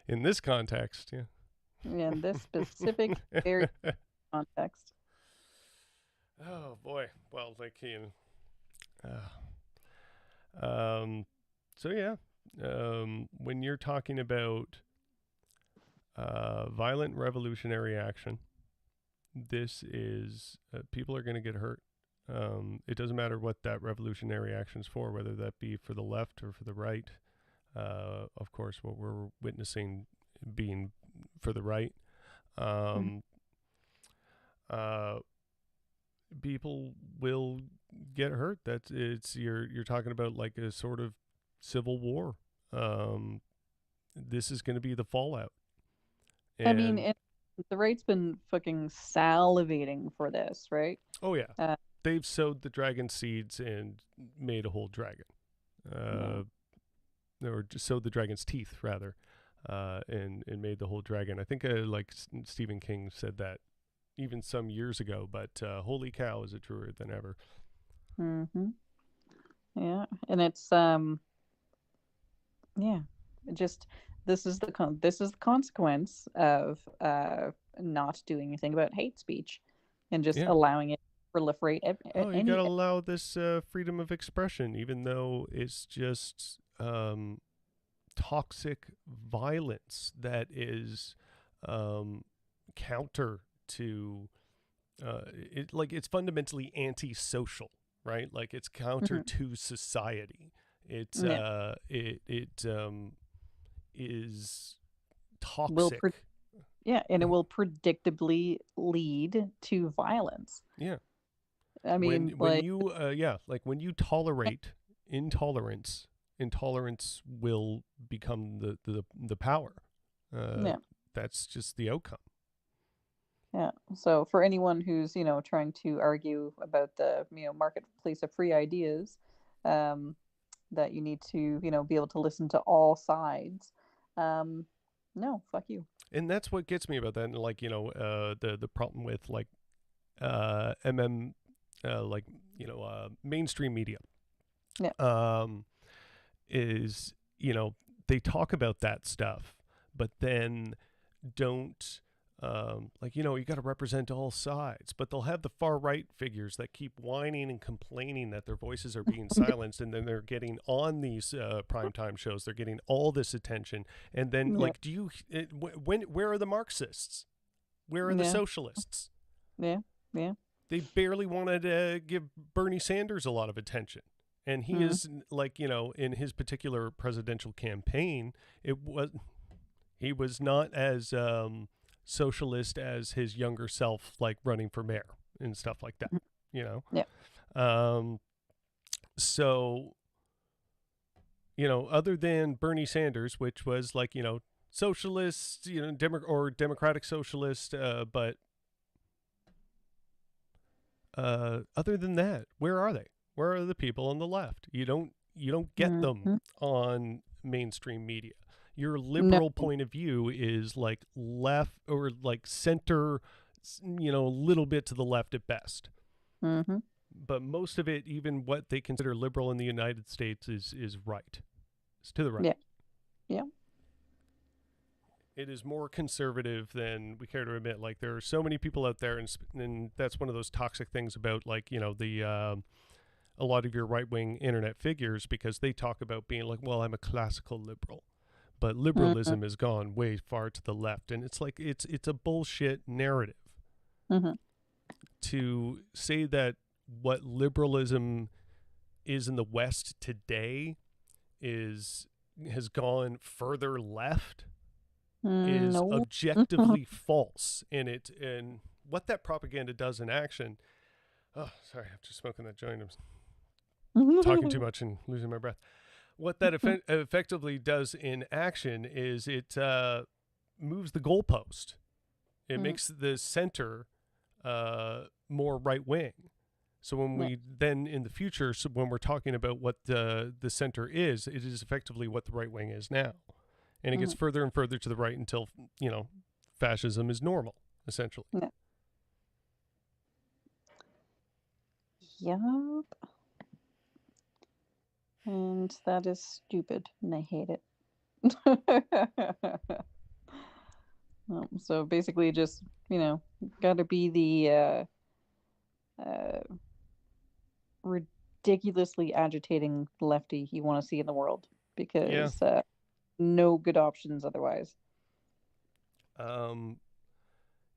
In this context, yeah. Yeah, in this specific very context. Oh boy. Well, like so yeah. When you're talking about violent revolutionary action, this is people are going to get hurt. It doesn't matter what that revolutionary action is for, whether that be for the left or for the right. Of course, what we're witnessing being for the right. People will get hurt. You're talking about like a sort of civil war. This is going to be the fallout. I mean, the right's been fucking salivating for this, right? Oh yeah, they've sowed the dragon seeds and made a whole dragon, or just sowed the dragon's teeth rather, and made the whole dragon. I think like Stephen King said that even some years ago, but holy cow, is it truer than ever. Mm-hmm. Yeah, and it's yeah, just this is the consequence of not doing anything about hate speech and just allowing it to proliferate. You gotta allow this freedom of expression, even though it's just toxic violence that is counter to it's fundamentally antisocial, right? Like it's counter to society. It's is toxic. And it will predictably lead to violence. Yeah. I mean, when you tolerate intolerance will become the power. That's just the outcome. Yeah. So for anyone who's, trying to argue about the, marketplace of free ideas, that you need to, be able to listen to all sides. No, fuck you. And that's what gets me about that. And like, the problem with like, mainstream media. Yeah. Is, they talk about that stuff, but then don't, you got to represent all sides, but they'll have the far right figures that keep whining and complaining that their voices are being silenced, and then they're getting on these primetime shows. They're getting all this attention, and then where are the Marxists? Where are the socialists? Yeah, yeah. They barely wanted to give Bernie Sanders a lot of attention. And he is in his particular presidential campaign, He was not as socialist as his younger self, like running for mayor and stuff like that, you know? Yeah. So, you know, other than Bernie Sanders, which was like, you know, socialist, you know, democratic socialist, but other than that, where are they? Where are the people on the left? You don't get them on mainstream media. Your liberal point of view is like left or like center, you know, a little bit to the left at best. But most of it, even what they consider liberal in the United States, is right. It's to the right. Yeah. It is more conservative than we care to admit. Like, there are so many people out there, and that's one of those toxic things about, like, you know, the a lot of your right-wing internet figures, because they talk about being like, well, I'm a classical liberal. But liberalism has gone way far to the left, and it's like it's a bullshit narrative. To say that what liberalism is in the West today has gone further left is objectively false. And what that propaganda does in action. Oh, sorry, I'm just smoking that joint. I'm talking too much and losing my breath. What that effectively does in action is it moves the goalpost. It makes the center more right wing. So when we then in the future, so when we're talking about what the center is, it is effectively what the right wing is now, and it gets further and further to the right until, you know, fascism is normal, essentially. Yup. And that is stupid, and I hate it. So basically, just, you know, got to be the ridiculously agitating lefty you want to see in the world, because no good options otherwise. You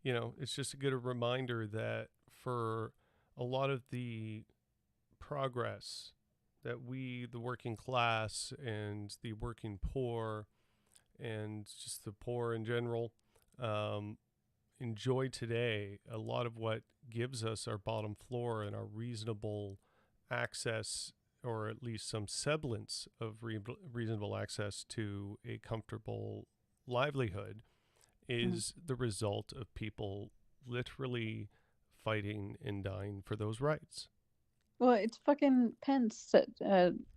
know, it's just a good reminder that for a lot of the progress that we, the working class and the working poor and just the poor in general, enjoy today, a lot of what gives us our bottom floor and our reasonable access, or at least some semblance of reasonable access to a comfortable livelihood, is the result of people literally fighting and dying for those rights. Well, it's fucking Pence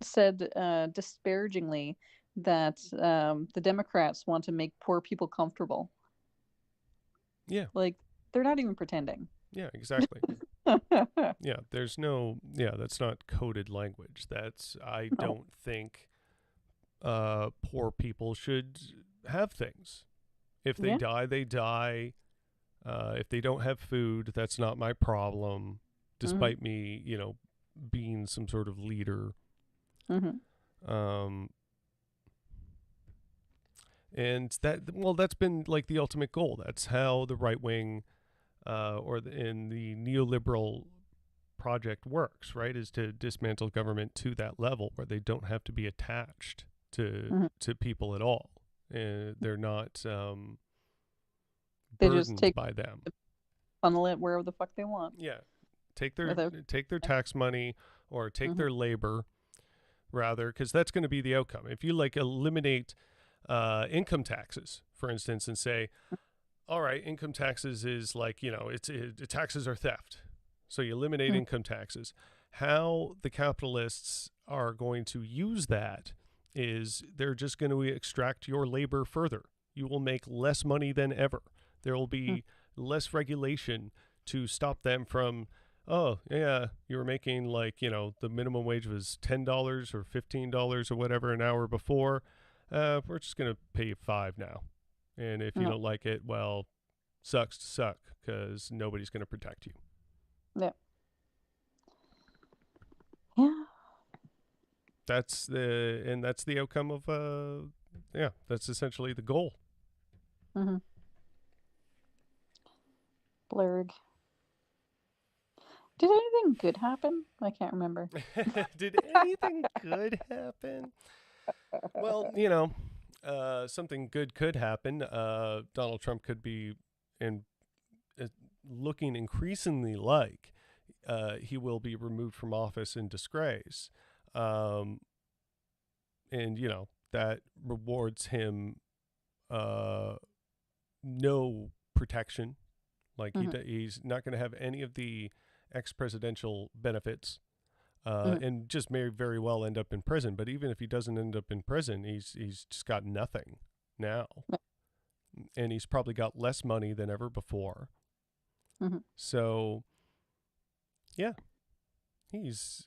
said disparagingly that the Democrats want to make poor people comfortable. Yeah. Like, they're not even pretending. Yeah, exactly. Yeah, there's no, that's not coded language. I don't think poor people should have things. If they die, they die. If they don't have food, that's not my problem, despite me, you know, being some sort of leader. And that's been like the ultimate goal. That's how the right wing in the neoliberal project works, right? Is to dismantle government to that level where they don't have to be attached to people at all. They're not they burdened just take by them. Funnel it wherever the fuck they want. Yeah. Take their tax money or take their labor, rather, because that's going to be the outcome. If you like eliminate income taxes, for instance, and say, all right, income taxes is like, you know, taxes are theft. So you eliminate income taxes. How the capitalists are going to use that is they're just going to extract your labor further. You will make less money than ever. There will be less regulation to stop them from, oh, yeah, you were making like, you know, the minimum wage was $10 or $15 or whatever an hour before. We're just going to pay you $5 now. And if you don't like it, well, sucks to suck, because nobody's going to protect you. Yeah. That's the outcome of, that's essentially the goal. Blurg. Did anything good happen? I can't remember. Did anything good happen? Well, you know, something good could happen. Donald Trump could be looking increasingly like he will be removed from office in disgrace. And, that rewards him no protection. Like he's not going to have any of the ex-presidential benefits, and just may very well end up in prison. But even if he doesn't end up in prison, he's just got nothing now, and he's probably got less money than ever before. So, yeah, he's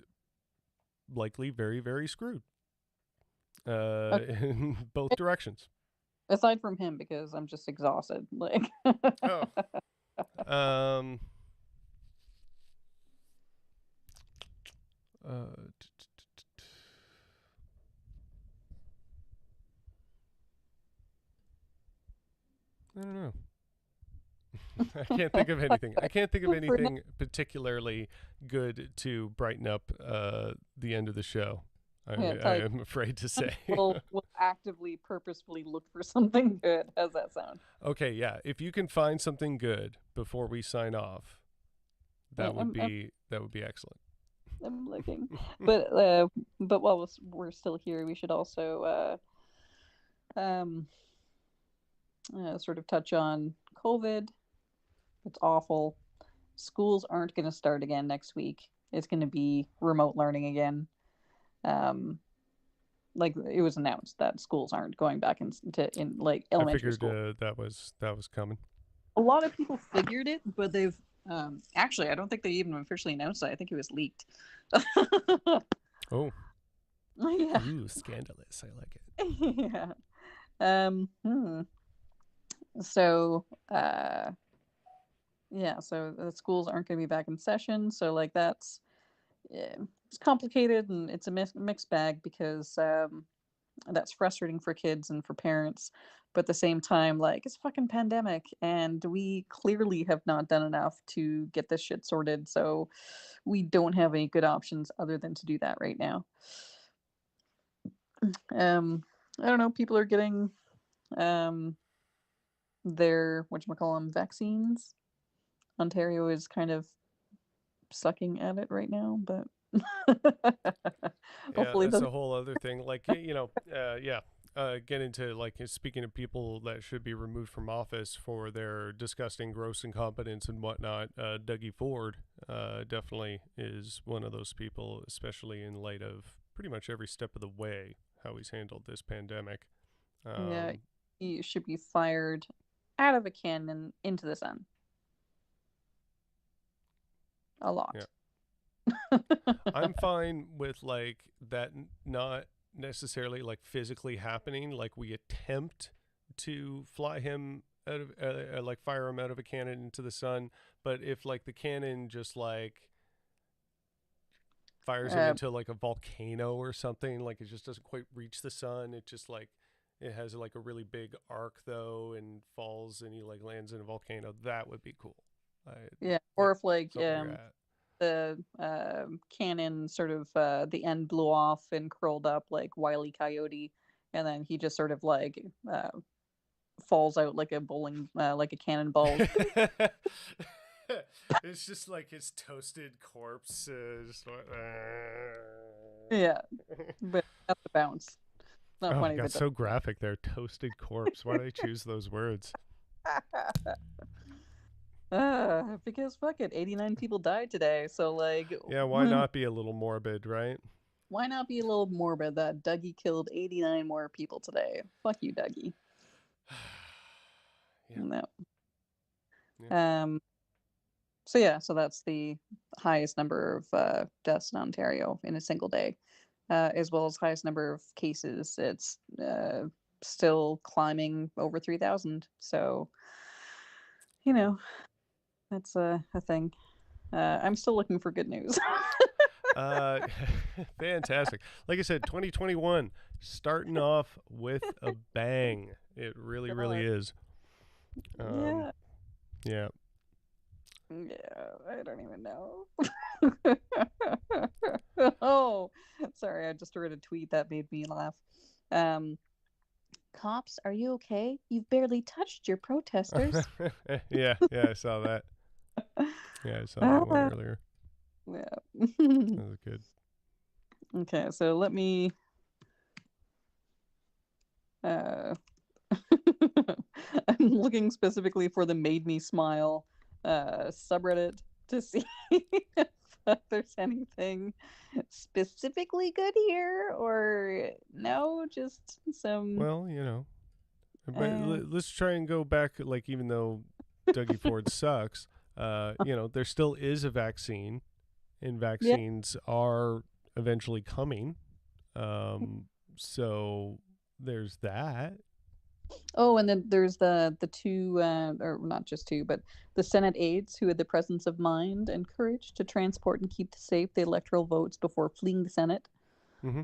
likely very, very screwed in both directions. Aside from him, because I'm just exhausted. Like, oh. I don't know. I can't think of anything. I can't think of anything particularly good to brighten up the end of the show. I am afraid to say. we'll actively, purposefully look for something good. How's that sound? Okay, yeah. If you can find something good before we sign off, that would be excellent. I'm looking, but while we're still here, we should also sort of touch on COVID. It's awful. Schools aren't going to start again next week. It's going to be remote learning again. Like it was announced that schools aren't going back in like elementary school. I figured that was coming. A lot of people figured it, but they've actually, I don't think they even officially announced it. I think it was leaked. Oh. Yeah. Ooh, scandalous. I like it. Yeah. So, so the schools aren't going to be back in session. So, like, that's it's complicated and it's a mixed bag because that's frustrating for kids and for parents. But at the same time, like, it's a fucking pandemic and we clearly have not done enough to get this shit sorted. So we don't have any good options other than to do that right now. I don't know. People are getting their vaccines. Ontario is kind of sucking at it right now, but hopefully that's a whole other thing. Like, get into, like, speaking of people that should be removed from office for their disgusting, gross incompetence and whatnot, Dougie Ford definitely is one of those people, especially in light of pretty much every step of the way how he's handled this pandemic. He should be fired out of a cannon into the sun. A lot. Yeah. I'm fine with, like, that not necessarily, like, physically happening. Like, we attempt to fly him out of like fire him out of a cannon into the sun, but if, like, the cannon just, like, fires him into, like, a volcano or something, like, it just doesn't quite reach the sun, it just, like, it has, like, a really big arc though and falls and he, like, lands in a volcano, that would be cool. Or if, like, the cannon sort of the end blew off and curled up like Wile E. Coyote, and then he just sort of like falls out like a bowling like a cannonball. It's just like his toasted corpse, just like, yeah, but that's the bounce. Not funny. God, so graphic there. Toasted corpse. Why did I choose those words? Because fuck it, 89 people died today. So, like, yeah, why not be a little morbid, right? Why not be a little morbid that Dougie killed 89 more people today? Fuck you, Dougie. Yeah. No. So that's the highest number of deaths in Ontario in a single day, as well as highest number of cases. It's still climbing over 3,000. So, that's a thing. I'm still looking for good news. Fantastic. Like I said, 2021 starting off with a bang. It really, really is. Yeah. Yeah. Yeah, I don't even know. Oh, sorry, I just read a tweet that made me laugh. Cops, are you okay? You've barely touched your protesters. Yeah, I saw that. Yeah, I saw that one earlier. Yeah. That was good. Okay, so let me I'm looking specifically for the Made Me Smile subreddit to see if there's anything specifically good here, or no, just some Well, but uh, let's try and go back. Like, even though Dougie Ford sucks, there still is a vaccine, and yeah. vaccines are eventually coming. So there's that. Oh, and then there's the two, or not just two, but the Senate aides who had the presence of mind and courage to transport and keep safe the electoral votes before fleeing the Senate. Mm-hmm.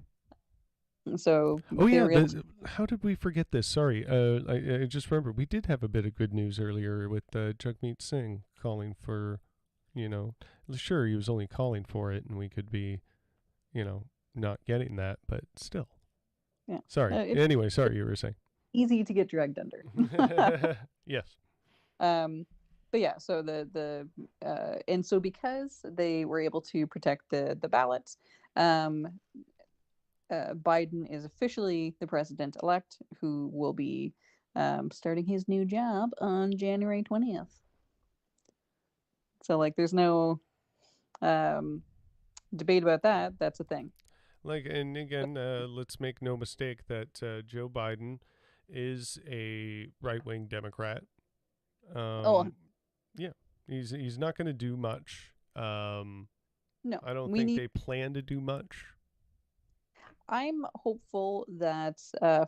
So Oh they yeah, were able to. how did we forget this? Sorry, I just remember we did have a bit of good news earlier with Jagmeet Singh calling for, sure he was only calling for it, and we could be, not getting that, but still. Yeah. Sorry. Anyway, sorry, you were saying. Easy to get dragged under. Yes. But yeah, so and so because they were able to protect the ballots, Biden is officially the president-elect, who will be starting his new job on January 20th. So like, there's no debate about that. That's a thing. Like, and again, let's make no mistake that Joe Biden is a right-wing Democrat. Oh, Yeah, he's not going to do much. no, I don't think they plan to do much. I'm hopeful that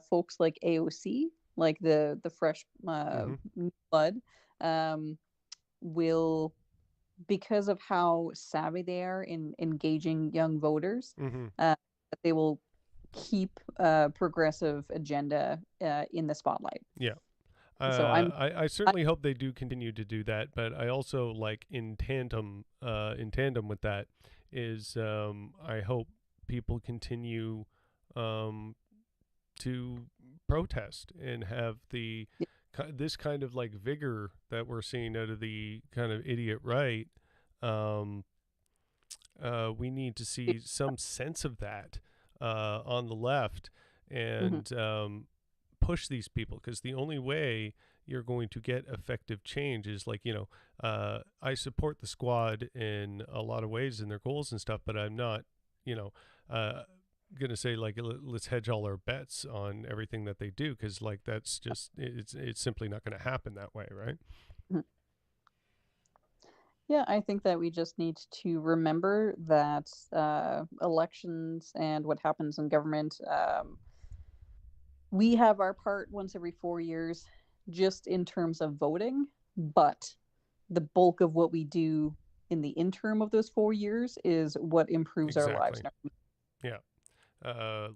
folks like AOC, like the fresh new blood, will, because of how savvy they are in engaging young voters, that they will keep a progressive agenda in the spotlight. Yeah. So I certainly hope they do continue to do that, but I also, like, in tandem with that is I hope people continue to protest and have this kind of, like, vigor that we're seeing out of the kind of idiot right. We need to see some sense of that on the left, and push these people, because the only way you're going to get effective change is, like, I support the squad in a lot of ways in their goals and stuff, but I'm not, gonna say, like, let's hedge all our bets on everything that they do, because, like, that's just it's simply not going to happen that way, right? Yeah, I think that we just need to remember that elections and what happens in government, we have our part once every 4 years, just in terms of voting, but the bulk of what we do in the interim of those 4 years is what improves our lives. Yeah.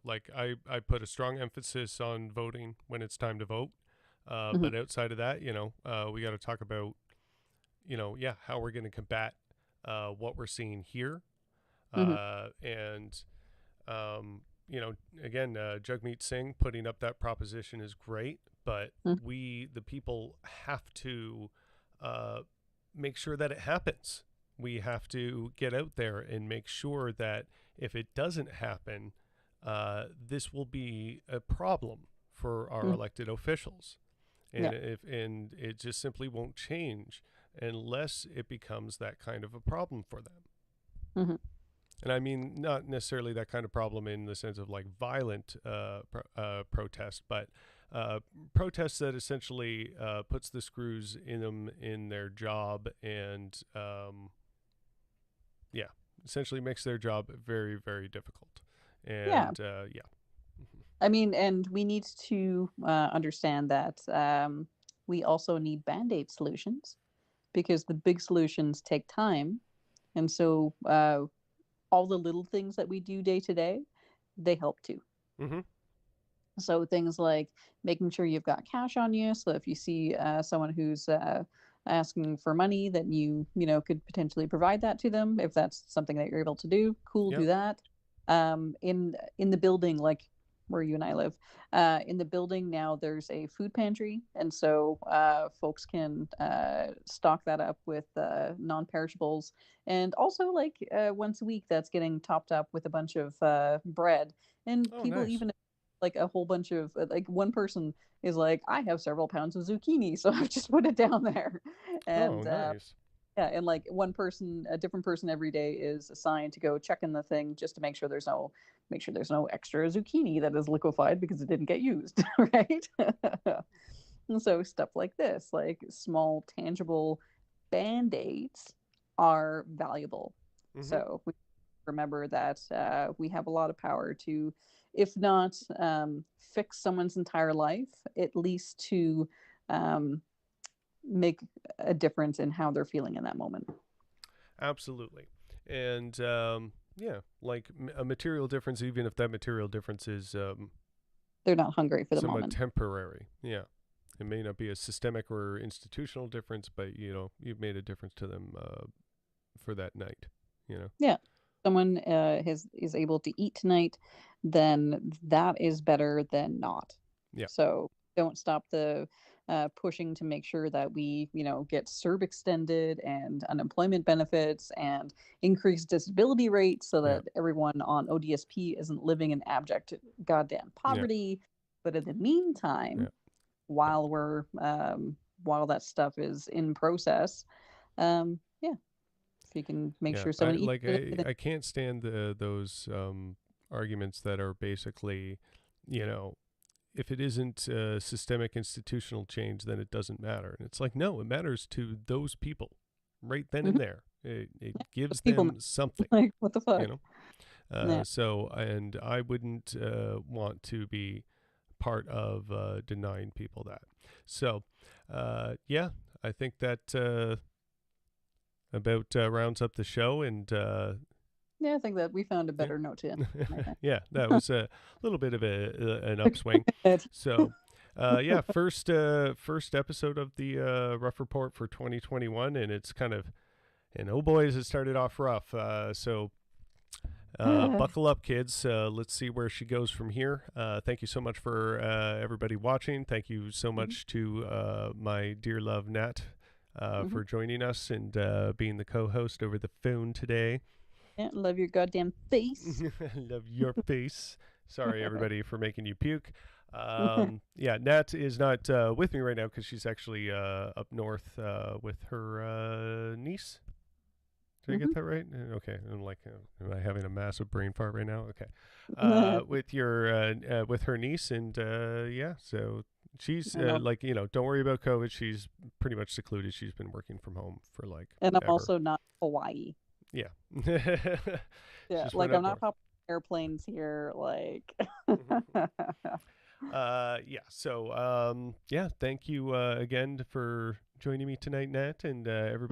Like, I put a strong emphasis on voting when it's time to vote. But outside of that, we got to talk about, how we're going to combat what we're seeing here. And, again, Jagmeet Singh putting up that proposition is great, but we, the people, have to make sure that it happens. We have to get out there and make sure that if it doesn't happen, this will be a problem for our elected officials. And and it just simply won't change unless it becomes that kind of a problem for them. And I mean, not necessarily that kind of problem in the sense of, like, violent protest, but protests that essentially puts the screws in them in their job, and essentially makes their job very, very difficult. And I mean, and we need to understand that we also need Band-Aid solutions, because the big solutions take time. And so all the little things that we do day to day, they help too. So things like making sure you've got cash on you. So if you see someone who's asking for money, that you could potentially provide that to them. If that's something that you're able to do, cool, do that. In the building, like, where you and I live. In the building now, there's a food pantry, and so folks can stock that up with non-perishables, and also like once a week, that's getting topped up with a bunch of bread. And Oh, people nice. even like a whole bunch of like one person is like, I have several pounds of zucchini, so I've just put it down there, Oh, and nice. yeah, and like one person, a different person every day is assigned to go check in the thing just to make sure there's no extra zucchini that is liquefied because it didn't get used, right? And so stuff like this, like small tangible band-aids are valuable. Mm-hmm. So we remember that we have a lot of power to, if not fix someone's entire life, at least to um, make a difference in how they're feeling in that moment. Absolutely. And yeah, like a material difference, even if that material difference is They're not hungry for the somewhat moment. temporary. Yeah. It may not be a systemic or institutional difference, but you've made a difference to them for that night. Yeah. Someone is able to eat tonight, then that is better than not. Yeah. So don't stop the pushing to make sure that we, get CERB extended and unemployment benefits and increased disability rates so Yeah. that everyone on ODSP isn't living in abject goddamn poverty. But in the meantime, Yeah. while we're while that stuff is in process, yeah, if you can make Yeah. sure I someone eats like I can't stand those arguments that are basically, if it isn't systemic institutional change, then it doesn't matter. And it's like, no, it matters to those people right then and there. It gives people them something, like, what the fuck? Yeah. So, and I wouldn't want to be part of denying people that. So, yeah, I think that about rounds up the show. And Yeah, I think that we found a better note to end. yeah, that was a little bit of an upswing. So, yeah, first episode of the Rough Report for 2021, and it's kind of, and oh boy, has it started off rough. So buckle up, kids. Let's see where she goes from here. Thank you so much for everybody watching. Thank you so much to my dear love Nat for joining us and being the co-host over the phone today. Yeah, love your goddamn face. Love your face. Sorry, everybody, for making you puke. Yeah, Nat is not with me right now because she's actually up north with her niece. Did I get that right? Okay. I'm like, am I having a massive brain fart right now? Okay. With her niece, and yeah, so she's like, don't worry about COVID. She's pretty much secluded. She's been working from home for like And I'm ever. also not Hawaii. Yeah. Yeah, like I'm not popping airplanes here, like. Yeah. So yeah, thank you again for joining me tonight, Nat, and everybody.